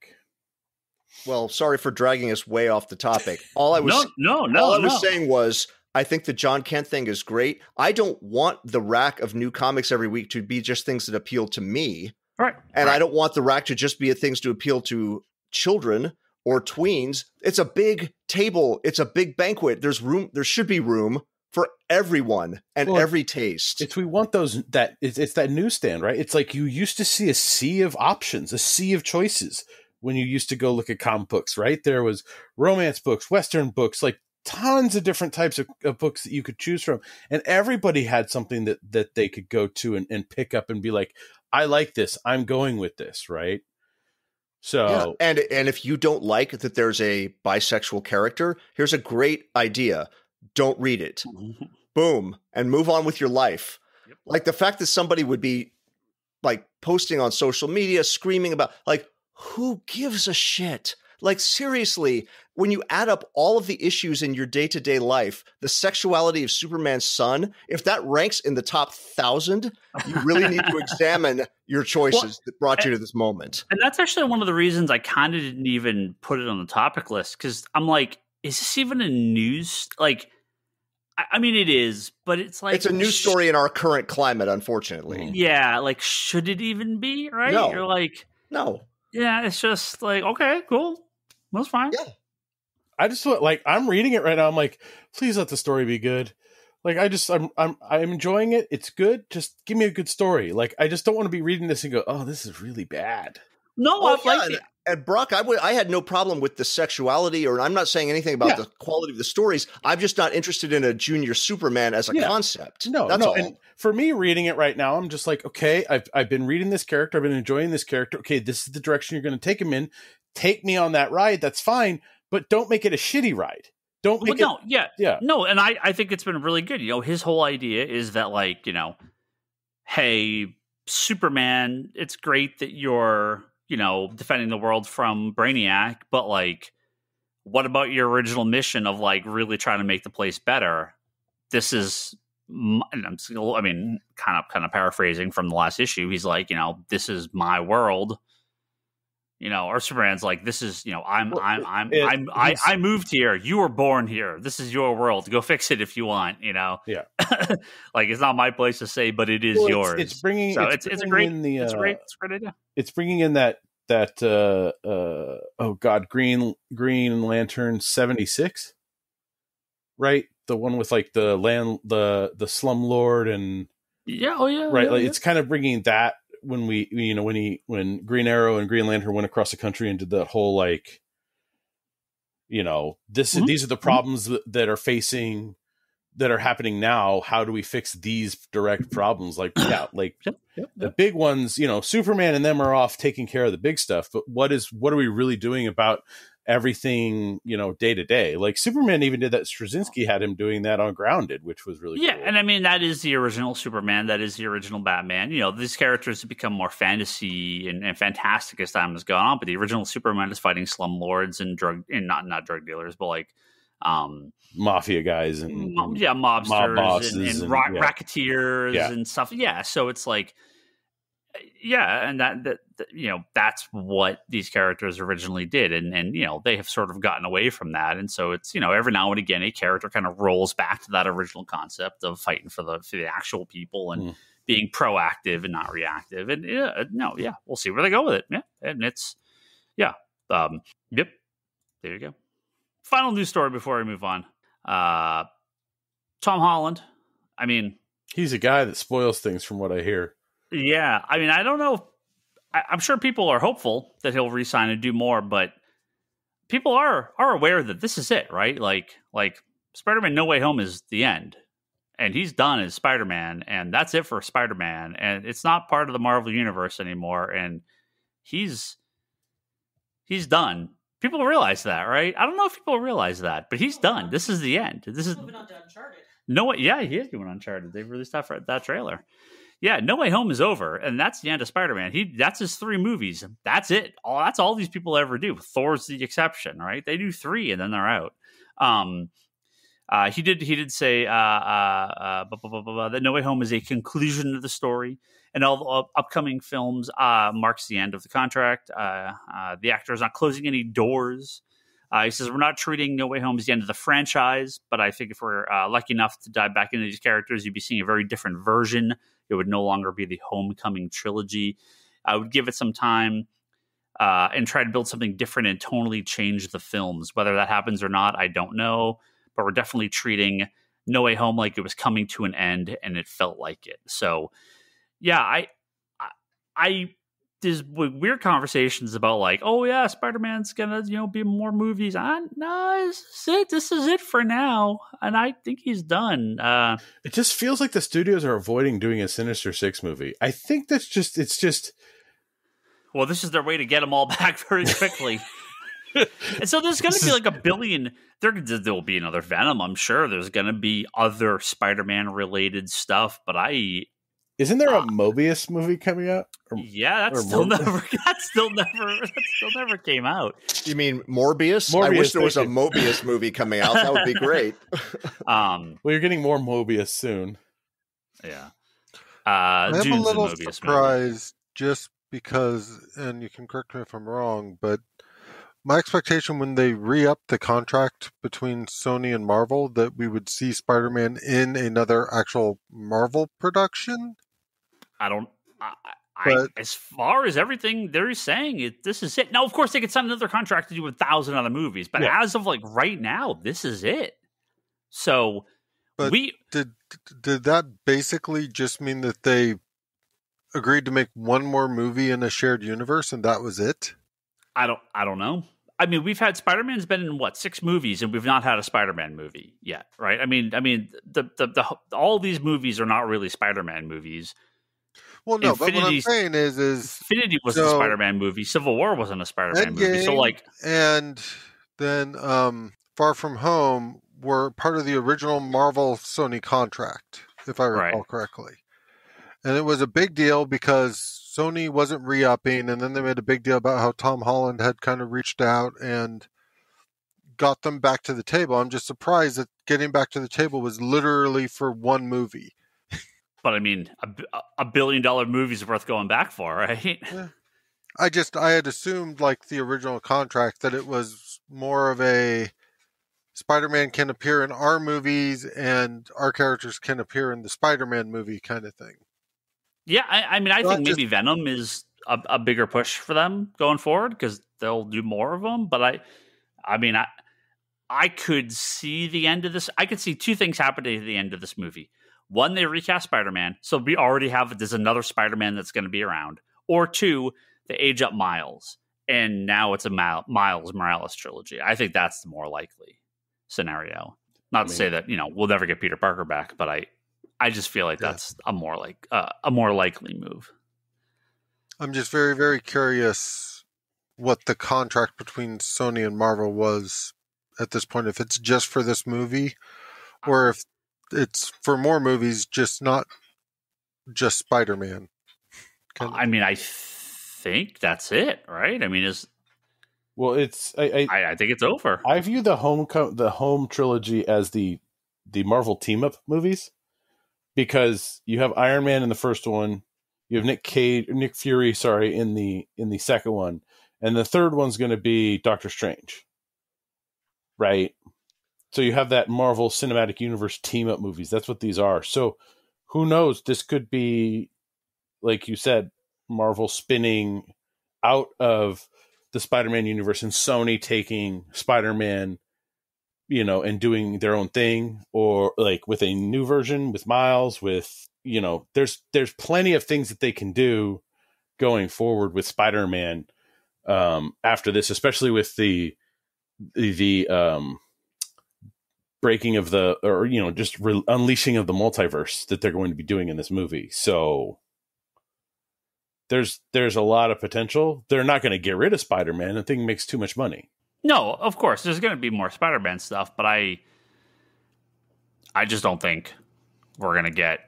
S3: Well, sorry for dragging us way off the topic. All I was saying was, I think the Jon Kent thing is great. I don't want the rack of new comics every week to be just things that appeal to me.
S2: Right.
S3: And I don't want the rack to just be things to appeal to children or tweens. It's a big table. It's a big banquet. There's room. There should be room for everyone and every taste.
S5: It's that newsstand, right? It's like you used to see a sea of options, a sea of choices when you used to go look at comic books, right? There was romance books, Western books, like tons of different types of books that you could choose from. And everybody had something that they could go to and pick up and be like, I like this. I'm going with this, right? So,
S3: and if you don't like that there's a bisexual character, here's a great idea. Don't read it. Boom. And move on with your life. Yep. Like the fact that somebody would be like posting on social media, screaming about like, who gives a shit? Like seriously, when you add up all of the issues in your day-to-day life, the sexuality of Superman's son, if that ranks in the top 1,000, you really need to examine your choices that brought you to this moment.
S2: And that's actually one of the reasons I kind of didn't even put it on the topic list, because I'm like, is this even a news? Like, I mean, it is, but it's like
S3: it's a new story in our current climate, unfortunately.
S2: Yeah, like should it even be right?
S3: No.
S2: You're like,
S3: no.
S2: Yeah, it's just like okay, cool, that's fine.
S3: Yeah,
S5: I just like I'm reading it right now. I'm like, please let the story be good. Like I'm enjoying it. It's good. Just give me a good story. Like I just don't want to be reading this and go, oh, this is really bad.
S2: No, I've liked it.
S3: And Brock, I had no problem with the sexuality, or I'm not saying anything about the quality of the stories. I'm just not interested in a junior Superman as a concept. That's all.
S5: And for me, reading it right now, I'm just like, okay, I've been reading this character. I've been enjoying this character. Okay, this is the direction you're going to take him in. Take me on that ride. That's fine. But don't make it a shitty ride. Don't make it.
S2: No, and I think it's been really good. You know, his whole idea is that, like, you know, hey, Superman, it's great that you're, you know, defending the world from Brainiac, but like, what about your original mission of like really trying to make the place better? This is, and I'm still, I mean, kind of paraphrasing from the last issue. He's like, you know, this is my world. You know, or Superman's like, this is, you know, I moved here. You were born here. This is your world. Go fix it if you want. You know, like it's not my place to say, but it is yours.
S5: It's bringing.
S2: So it's a great. It's a great idea.
S5: It's bringing in that oh god, Green Lantern 76, right? The one with like the slumlord and right. Like it's kind of bringing that. When when Green Arrow and Green Lantern went across the country and did that whole like, you know, these are the problems that are happening now. How do we fix these direct problems? Like, the big ones, you know, Superman and them are off taking care of the big stuff. But what are we really doing about everything, you know, day to day? Like Superman even did that. Straczynski had him doing that on Grounded, which was really cool.
S2: And I mean, that is the original Superman. That is the original Batman. You know, these characters have become more fantasy and fantastic as time has gone on. But the original Superman is fighting slumlords and not drug dealers, but like
S5: mafia guys and
S2: mobsters and racketeers and stuff. Yeah, so it's like. Yeah, and that you know, that's what these characters originally did, and you know, they have sort of gotten away from that, and so it's, you know, every now and again a character kind of rolls back to that original concept of fighting for the actual people and being proactive and not reactive, and we'll see where they go with it. Yeah, and it's there you go. Final news story before we move on. Tom Holland. I mean,
S5: he's a guy that spoils things, from what I hear.
S2: Yeah, I mean, I don't know. I'm sure people are hopeful that he'll re-sign and do more, but people are aware that this is it, right? Like Spider-Man No Way Home is the end, and he's done as Spider-Man, and that's it for Spider-Man, and it's not part of the Marvel Universe anymore, and he's done. People realize that, right? I don't know if people realize that, but he's done. This is the end. This is moving on to Uncharted. No, yeah, he is doing Uncharted. They've released that trailer. Yeah, No Way Home is over, and that's the end of Spider-Man. That's his 3 movies. That's it. That's all these people ever do. Thor's the exception, right? They do 3 and then they're out. He did say that No Way Home is a conclusion of the story, and all upcoming films marks the end of the contract. The actor is not closing any doors. He says, we're not treating No Way Home as the end of the franchise, but I think if we're lucky enough to dive back into these characters, you'd be seeing a very different version. It would no longer be the Homecoming trilogy. I would give it some time and try to build something different and tonally change the films. Whether that happens or not, I don't know. But we're definitely treating No Way Home like it was coming to an end, and it felt like it. So, yeah, there's weird conversations about like, oh yeah, Spider-Man's gonna, you know, be more movies. No, this is it for now, and I think he's done.
S5: It just feels like the studios are avoiding doing a Sinister Six movie. I think it's just.
S2: Well, this is their way to get them all back very quickly. And so there's going to be like $1 billion. There will be another Venom, I'm sure. There's going to be other Spider-Man related stuff, but
S5: isn't there a Mobius movie coming out?
S2: That still never came out.
S3: You mean Morbius? I wish there was a Mobius movie coming out. That would be great.
S5: Well, you're getting more Mobius soon.
S2: Yeah.
S4: I'm a little surprised just because, and you can correct me if I'm wrong, but my expectation when they re-upped the contract between Sony and Marvel that we would see Spider-Man in another actual Marvel production.
S2: As far as everything they're saying, this is it. Now, of course, they could sign another contract to do 1,000 other movies, but as of like right now, this is it. So, did
S4: that basically just mean that they agreed to make one more movie in a shared universe, and that was it?
S2: I don't know. I mean, we've had Spider-Man's been in 6 movies, and we've not had a Spider-Man movie yet, right? I mean, the all these movies are not really Spider-Man movies.
S4: Well, no, but what I'm saying is
S2: Infinity was a Spider-Man movie. Civil War wasn't a Spider-Man movie. So
S4: and then Far From Home were part of the original Marvel Sony contract, if I recall correctly. And it was a big deal because Sony wasn't re-upping, and then they made a big deal about how Tom Holland had kind of reached out and got them back to the table. I'm just surprised that getting back to the table was literally for one movie.
S2: But I mean, a $1 billion movie is worth going back for, right?
S4: Yeah. I had assumed, like the original contract, that it was more of a Spider-Man can appear in our movies and our characters can appear in the Spider-Man movie kind of thing.
S2: Yeah, I mean, I think maybe Venom is a bigger push for them going forward because they'll do more of them. But I could see the end of this. I could see 2 things happening at the end of this movie. One, they recast Spider-Man, so we already there's another Spider-Man that's going to be around. Or 2, they age up Miles, and now it's a Miles Morales trilogy. I think that's the more likely scenario. Not to say that we'll never get Peter Parker back, but I just feel like that's a more likely move.
S4: I'm just very, very curious what the contract between Sony and Marvel was at this point. If it's just for this movie, or if it's for more movies, just not just Spider-Man.
S2: I mean, I think that's it, right? I mean,
S5: I
S2: think it's over.
S5: I view the home trilogy as the Marvel team up movies because you have Iron Man in the first one, you have Nick Fury, in the second one, and the third one's going to be Doctor Strange, right? So you have that Marvel Cinematic Universe team-up movies. That's what these are. So who knows? This could be, like you said, Marvel spinning out of the Spider-Man universe and Sony taking Spider-Man, and doing their own thing, or like with a new version with Miles, with, there's plenty of things that they can do going forward with Spider-Man after this, especially with the breaking of unleashing of the multiverse that they're going to be doing in this movie. So there's a lot of potential. They're not going to get rid of Spider-Man. The thing makes too much money.
S2: No, of course there's going to be more Spider-Man stuff, but I just don't think we're going to get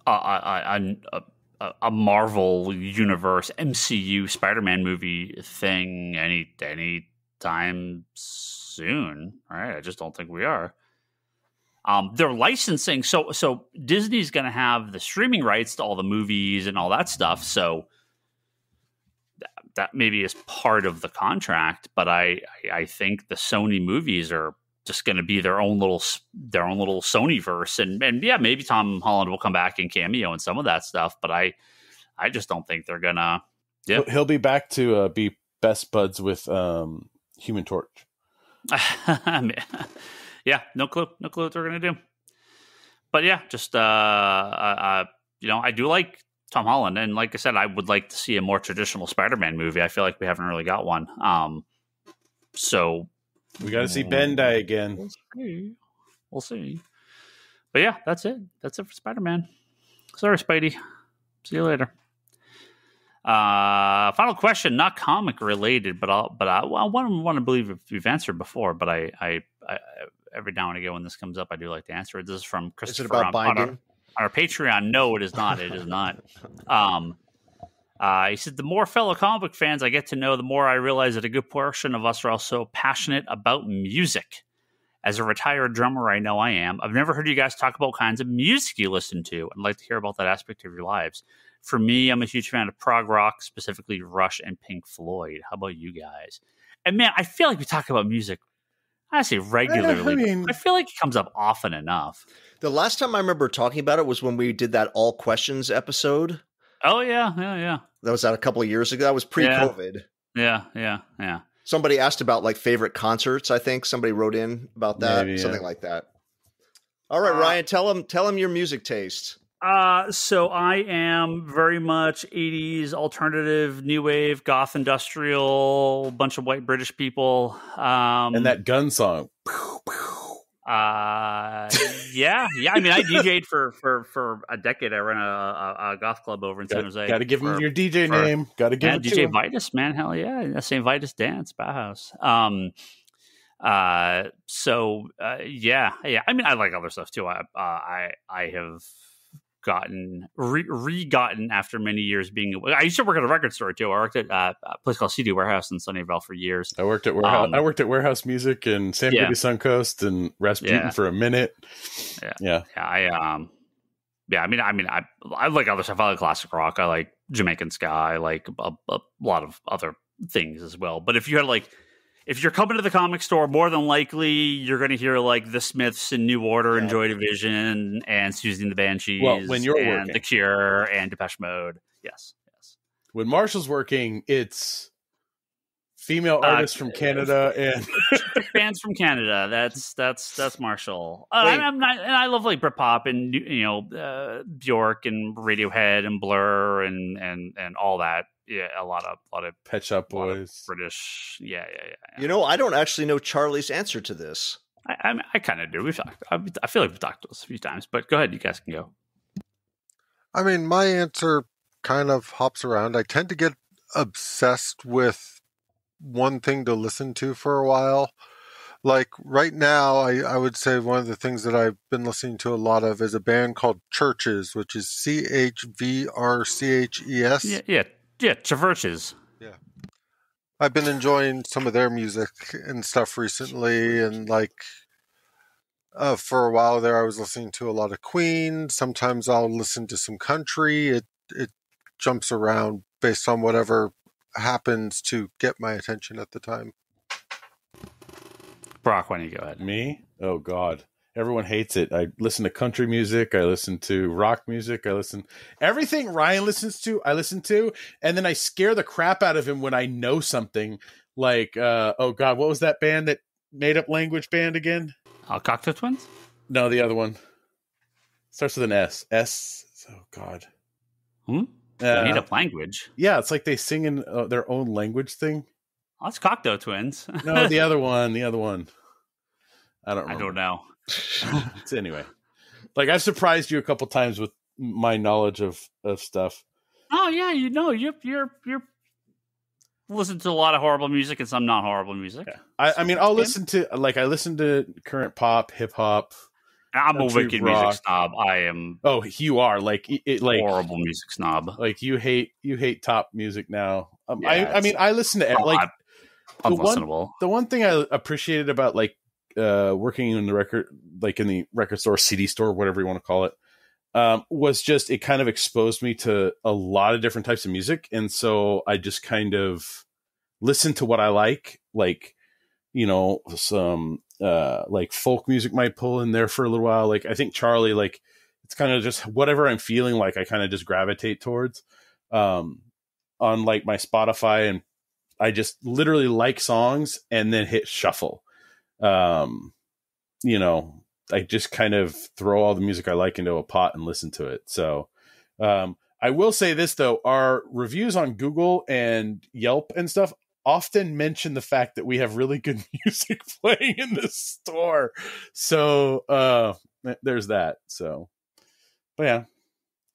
S2: a Marvel Universe MCU Spider-Man movie thing any time soon. Right? I just don't think we are. They're licensing, so Disney's going to have the streaming rights to all the movies and all that stuff. So that maybe is part of the contract, but I think the Sony movies are just going to be their own little Sonyverse, and yeah, maybe Tom Holland will come back and cameo in some of that stuff, but I just don't think they're gonna. Yeah,
S5: he'll be back to be best buds with Human Torch.
S2: Yeah, no clue what they're gonna do. But yeah, just I do like Tom Holland, and like I said, I would like to see a more traditional Spider-Man movie. I feel like we haven't really got one. So
S5: we got to see Bandai again.
S2: We'll see. But yeah, that's it. That's it for Spider-Man. Sorry, Spidey. See you later. Final question, not comic related, but I want to believe we've answered before. But I every now and again when this comes up, I do like to answer it. This is from Christopher.
S3: Is it about binding?
S2: On our Patreon. No, it is not. It is not. He said, the more fellow comic book fans I get to know, the more I realize that a good portion of us are also passionate about music. As a retired drummer, I know I am. I've never heard you guys talk about what kinds of music you listen to. I'd like to hear about that aspect of your lives. For me, I'm a huge fan of prog rock, specifically Rush and Pink Floyd. How about you guys? And man, I feel like we talk about music, I say regularly. I feel like it comes up often enough.
S3: The last time I remember talking about it was when we did that All Questions episode.
S2: Oh, yeah.
S3: That was out a couple of years ago. That was pre-COVID.
S2: Yeah.
S3: Somebody asked about like favorite concerts. I think somebody wrote in about that,
S5: Maybe,
S3: something like that. All right, Ryan, tell him your music taste.
S2: So I am very much 80s alternative, new wave, goth industrial, bunch of white British people.
S5: And that gun song.
S2: Yeah. I mean, I DJ'd for a decade. I ran a goth club over in San Jose.
S5: Got to give him your DJ name. Got to give it
S2: DJ Vitus, man. Hell yeah. St. Vitus Dance, Bauhaus. Yeah. I mean, I like other stuff too. I have gotten re-gotten after many years being. I used to work at a record store too. I worked at a place called CD Warehouse in Sunnyvale for years.
S5: I worked at Warehouse. I worked at Warehouse Music in San Diego Suncoast and Rasputin for a minute. Yeah.
S2: I like other stuff. I like classic rock. I like Jamaican ska. I like a lot of other things as well. But if you're coming to the comic store, more than likely you're going to hear like the Smiths and New Order and Joy Division and Susie and the Banshees.
S5: Well, when you're
S2: and
S5: working.
S2: The Cure and Depeche Mode. Yes.
S5: When Marshall's working, it's female artists from Canada and
S2: bands from Canada. That's Marshall. And I love like Britpop and Bjork and Radiohead and Blur and all that. Yeah, a lot of
S5: Pet Shop Boys,
S2: British. Yeah.
S3: I don't actually know Charlie's answer to this.
S2: I kind of do. We've talked. I feel like we've talked to this a few times, but go ahead. You guys can go.
S4: I mean, my answer kind of hops around. I tend to get obsessed with one thing to listen to for a while. Like right now, I would say one of the things that I've been listening to a lot of is a band called Churches, which is CHVRCHES.
S2: Yeah, Traverses.
S4: Yeah. I've been enjoying some of their music and stuff recently, and for a while there I was listening to a lot of Queen. Sometimes I'll listen to some country. It jumps around based on whatever happens to get my attention at the time.
S2: Brock, why don't you go ahead?
S5: Me? Oh God. Everyone hates it. I listen to country music. I listen to rock music. Everything Ryan listens to, I listen to. And then I scare the crap out of him when I know something like, oh God, what was that band that made up language band again?
S2: Cocteau Twins?
S5: No, the other one. Starts with an S. Oh God.
S2: Made up language?
S5: Yeah, it's like they sing in their own language thing.
S2: Oh, that's Cocteau Twins.
S5: No, the other one. I don't remember.
S2: I don't know.
S5: Anyway, like I've surprised you a couple times with my knowledge of stuff.
S2: Oh yeah, you're listen to a lot of horrible music and some not horrible music.
S5: Yeah. I mean, I listen to current pop, hip hop.
S2: I'm a wicked rock. Music snob. I am.
S5: Oh, you are like
S2: horrible music snob.
S5: Like you hate top music now. I mean, I listen to
S2: unlistenable.
S5: The one thing I appreciated about working in the record store, CD store, whatever you want to call it, was just it kind of exposed me to a lot of different types of music, and so I just kind of listened to what I like some like folk music might pull in there for a little while. Like I think Charlie, like it's kind of just whatever I'm feeling like I kind of just gravitate towards on like my Spotify, and I just literally like songs and then hit shuffle. I just kind of throw all the music I like into a pot and listen to it. So I will say this though, our reviews on Google and Yelp and stuff often mention the fact that we have really good music playing in this store. So there's that. So, but yeah,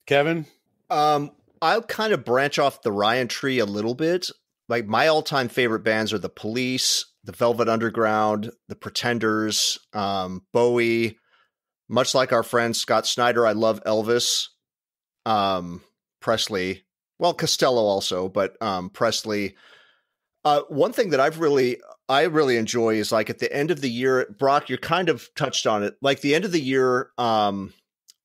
S5: Kevin.
S3: I'll kind of branch off the Ryan tree a little bit. Like my all-time favorite bands are The Police, The Velvet Underground, The Pretenders, Bowie. Much like our friend Scott Snyder, I love Elvis, Presley. Well, Costello also, but Presley. One thing that I really enjoy is like at the end of the year, Brock, you kind of touched on it. Like the end of the year,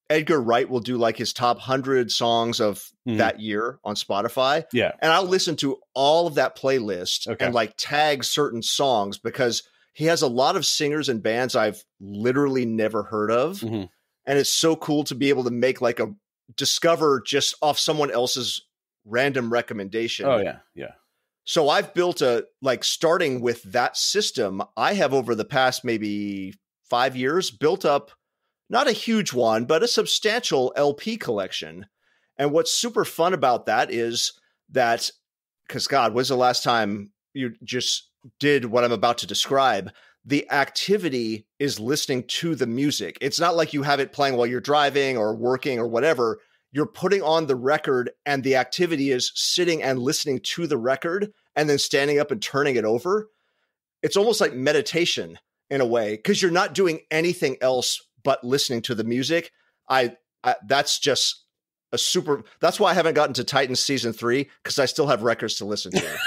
S3: Edgar Wright will do like his top 100 songs of that year on Spotify.
S5: Yeah.
S3: And I'll listen to all of that playlist and like tag certain songs because he has a lot of singers and bands I've literally never heard of. And it's so cool to be able to make like a discover just off someone else's random recommendation.
S5: Oh yeah. Yeah.
S3: So I've built starting with that system, I have over the past maybe 5 years built up not a huge one, but a substantial LP collection. And what's super fun about that is that, because God, when's the last time you just did what I'm about to describe? The activity is listening to the music. It's not like you have it playing while you're driving or working or whatever. You're putting on the record and the activity is sitting and listening to the record and then standing up and turning it over. It's almost like meditation in a way, because you're not doing anything else but listening to the music. That's just a super, that's why I haven't gotten to Titans season 3, because I still have records to listen to.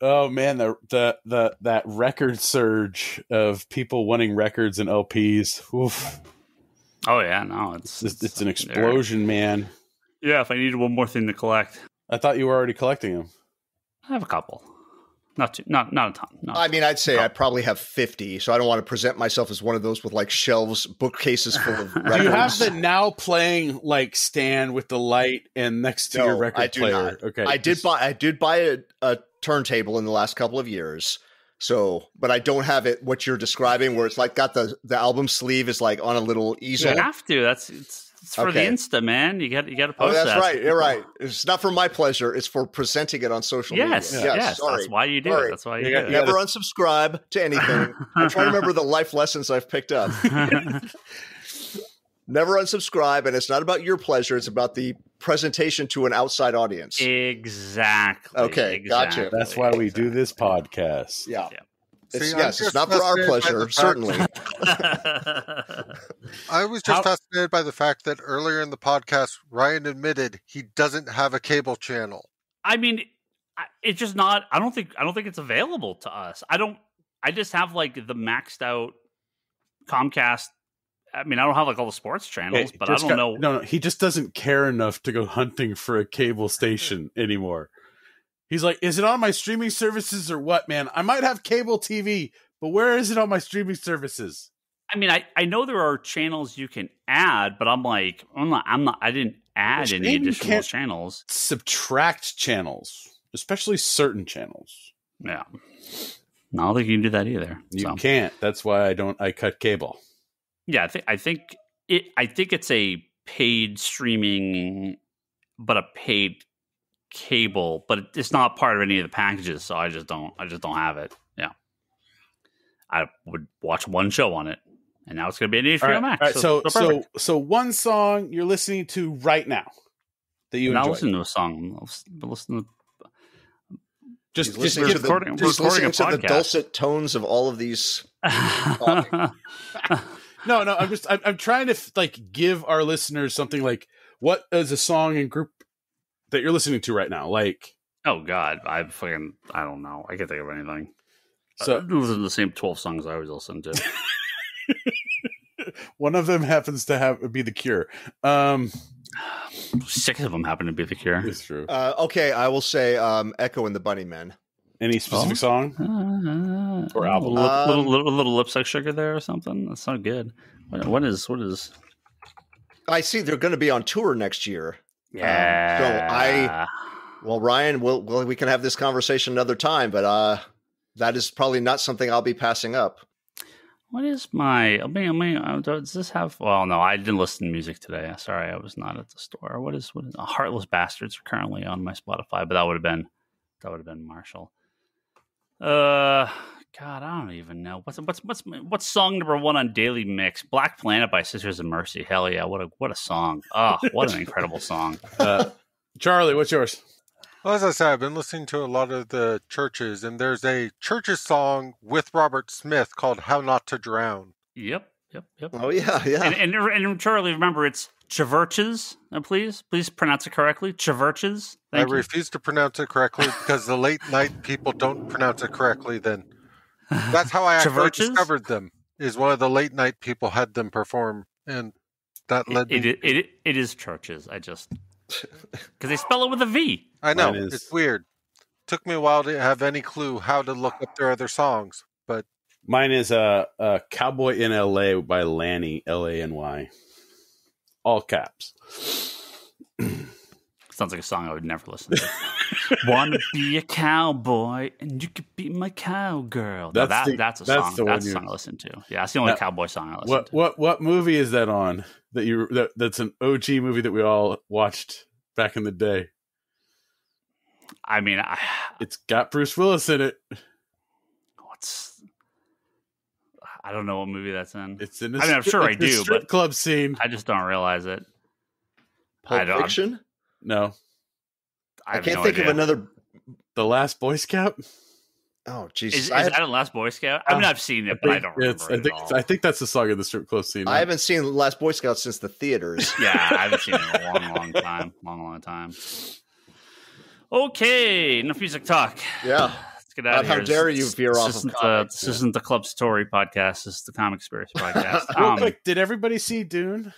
S5: Oh man, that record surge of people wanting records and LPs. Oof.
S1: Oh yeah, no,
S5: it's an explosion, man.
S1: Yeah, if I needed one more thing to collect.
S5: I thought you were already collecting them.
S1: I have a couple. Not a ton.
S3: I mean, I'd say I probably have 50, so I don't want to present myself as one of those with like shelves, bookcases full of records.
S5: Do you have the now playing like stand with the light and next to your record player?
S3: Not.
S5: Okay,
S3: I did buy a turntable in the last couple of years. So, but I don't have it what you're describing, where it's like got the album sleeve is like on a little easel.
S1: You have to. It's for the Insta, man. You got to post that.
S3: Oh, that's right. You're right. It's not for my pleasure. It's for presenting it on social media.
S1: Yes. That's why you do it. That's why you do it.
S3: Never unsubscribe to anything. I'm trying to remember the life lessons I've picked up. Never unsubscribe, and it's not about your pleasure. It's about the presentation to an outside audience.
S1: Exactly.
S3: Okay, gotcha.
S5: That's why we do this podcast.
S3: Yeah. It's not for our pleasure, certainly.
S4: I was just fascinated by the fact that earlier in the podcast, Ryan admitted he doesn't have a cable channel.
S1: I mean, it's just not. I don't think it's available to us. I just have like the maxed out Comcast. I mean, I don't have like all the sports channels, but I don't know.
S5: No, he just doesn't care enough to go hunting for a cable station anymore. He's like, is it on my streaming services or what, man? I might have cable TV, but where is it on my streaming services?
S1: I mean, I know there are channels you can add, but I'm like, I didn't add any additional channels.
S5: Subtract channels, especially certain channels.
S1: Yeah. No, I don't think you can do that either.
S5: You can't. That's why I cut cable.
S1: Yeah, I think it's a paid streaming, but a paid cable, but it's not part of any of the packages, so I just don't have it. Yeah, I would watch one show on it, and now it's going to be an HBO Max.
S5: All right, so one song you're listening to right now that you enjoy.
S1: Not listening to a song. I'll listen to.
S3: Just listening to the dulcet tones of all of these.
S5: No, I'm trying to like give our listeners something like, what is a song and group that you're listening to right now? Like,
S1: oh God, I don't know. I can't think of anything.
S5: So
S1: I listen to the same 12 songs I always listen to.
S5: One of them happens to be The Cure.
S1: 6 of them happen to be The Cure.
S5: It's true.
S3: Okay, I will say Echo and the Bunnymen.
S5: Any specific song or album?
S1: Little lipstick sugar there or something. That's not good. What is?
S3: I see they're going to be on tour next year.
S1: Yeah.
S3: Ryan, we can have this conversation another time, but that is probably not something I'll be passing up.
S1: What is my? Does this have? Well, no, I didn't listen to music today. Sorry, I was not at the store. What is? Heartless Bastards are currently on my Spotify, but that would have been Marshall. God, I don't even know. What's song number 1 on Daily Mix? Black Planet by Sisters of Mercy. Hell yeah, what a song. Oh, what an incredible song.
S5: Charlie, what's yours?
S4: Well, as I said, I've been listening to a lot of the churches, and there's a churches song with Robert Smith called How Not to Drown.
S1: Yep.
S3: Oh yeah.
S1: And Charlie, remember, it's Chiverches, please pronounce it correctly. Chiverches.
S4: I refuse to pronounce it correctly because the late night people don't pronounce it correctly. Then that's how I actually discovered them. is one of the late night people had them perform, and that led me.
S2: It is churches. I just because they spell it with a V.
S4: I know it's weird. Took me a while to have any clue how to look up their other songs, but
S5: mine is a Cowboy in L.A. by Lanny, Lany, all caps.
S2: Sounds like a song I would never listen to. Wanna be a cowboy and you could be my cowgirl. That's a song. That's a song I listen to. Yeah, that's the only cowboy song I listen to.
S5: What movie is that on? That's an OG movie that we all watched back in the day.
S2: I mean,
S5: it's got Bruce Willis in it.
S2: I don't know what movie that's in.
S5: It's in.
S2: I'm sure I do,
S5: strip
S2: but
S5: club scene.
S2: I just don't realize it.
S3: Pulp Fiction?
S5: No,
S3: I can't think of another.
S5: The Last Boy Scout.
S3: Oh, Jesus!
S2: Is that a Last Boy Scout? I mean, I've seen it, but I don't remember
S5: I think that's the song of the strip club scene.
S3: I haven't seen Last Boy Scout since the theaters.
S2: Yeah, I haven't seen it in a long time. Long time. Okay, enough music talk.
S3: Yeah.
S2: Let's get out of here.
S3: How dare you veer off of comics?
S2: This isn't the Club Story podcast. This is the Comic Conspiracy podcast.
S5: Real quick, did everybody see Dune?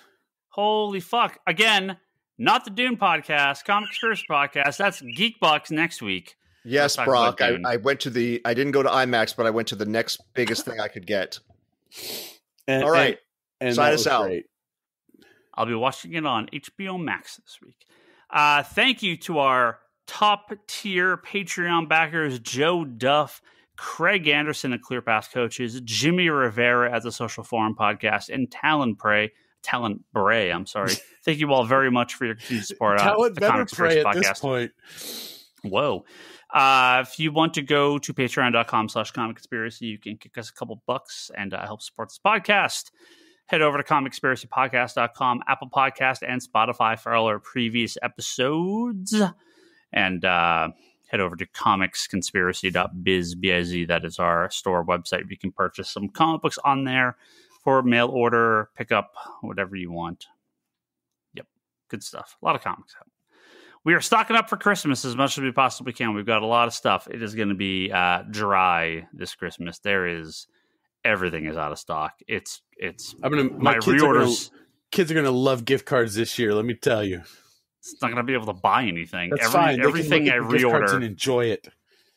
S2: Holy fuck. Again, not the Dune podcast, Comic Conspiracy podcast. That's Geekbox next week.
S3: Yes, Brock. I went to I didn't go to IMAX, but I went to the next biggest thing I could get. All right.
S5: And
S3: sign us out.
S5: Great.
S2: I'll be watching it on HBO Max this week. Thank you to our top tier Patreon backers, Joe Duff, Craig Anderson at Clear Path Coaches, Jimmy Rivera at the Social Forum Podcast, and Talon Bray. I'm sorry. Thank you all very much for your continued support.
S5: Talon better pray at this point.
S2: Whoa. If you want to go to patreon.com/Comic Conspiracy, you can kick us a couple bucks and help support this podcast. Head over to comicconspiracypodcast.com, Apple Podcast, and Spotify for all our previous episodes. And head over to comicsconspiracy.biz, B-I-Z. That is our store website. You can purchase some comic books on there for mail order, pickup, whatever you want. Yep, good stuff. A lot of comics out. We are stocking up for Christmas as much as we possibly can. We've got a lot of stuff. It is going to be dry this Christmas. Everything is out of stock. My reorders.
S5: Kids are going to love gift cards this year. Let me tell you.
S2: It's not going to be able to buy anything.
S5: That's fine.
S2: Everything I reorder
S5: and enjoy it.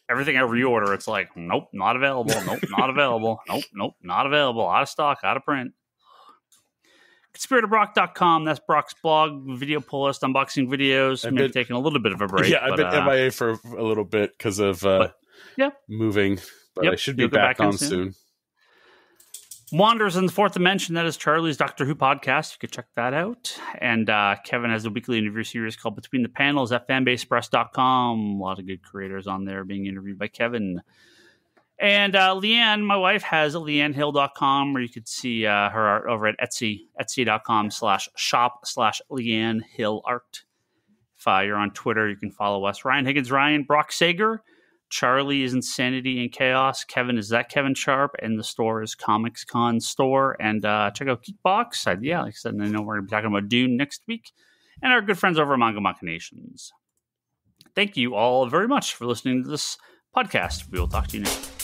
S2: Everything I reorder, it's like, nope, not available. Nope, not available. Nope, not available. Out of stock, out of print. ConspiratorBrock.com. That's Brock's blog, video pull list, unboxing videos. Maybe taking a little bit of a break.
S5: Yeah, I've been MIA for a little bit because of moving. But I should be back on soon.
S2: Wanderers in the Fourth Dimension. That is Charlie's Doctor Who podcast. You could check that out. And Kevin has a weekly interview series called Between the Panels at fanbasepress.com. A lot of good creators on there being interviewed by Kevin. And Leanne, my wife, has leannehill.com where you could see her art over at Etsy, etsy.com/shop/Leanne Hill Art. If you're on Twitter, you can follow us. Ryan Higgins, Brock Sager. Charlie is Insanity and Chaos. Kevin is that Kevin Sharp, and the store is Comics Con Store. And check out Geekbox. Like I said, I know we're going to be talking about Dune next week, and our good friends over at Manga Machinations. Thank you all very much for listening to this podcast. We will talk to you next week.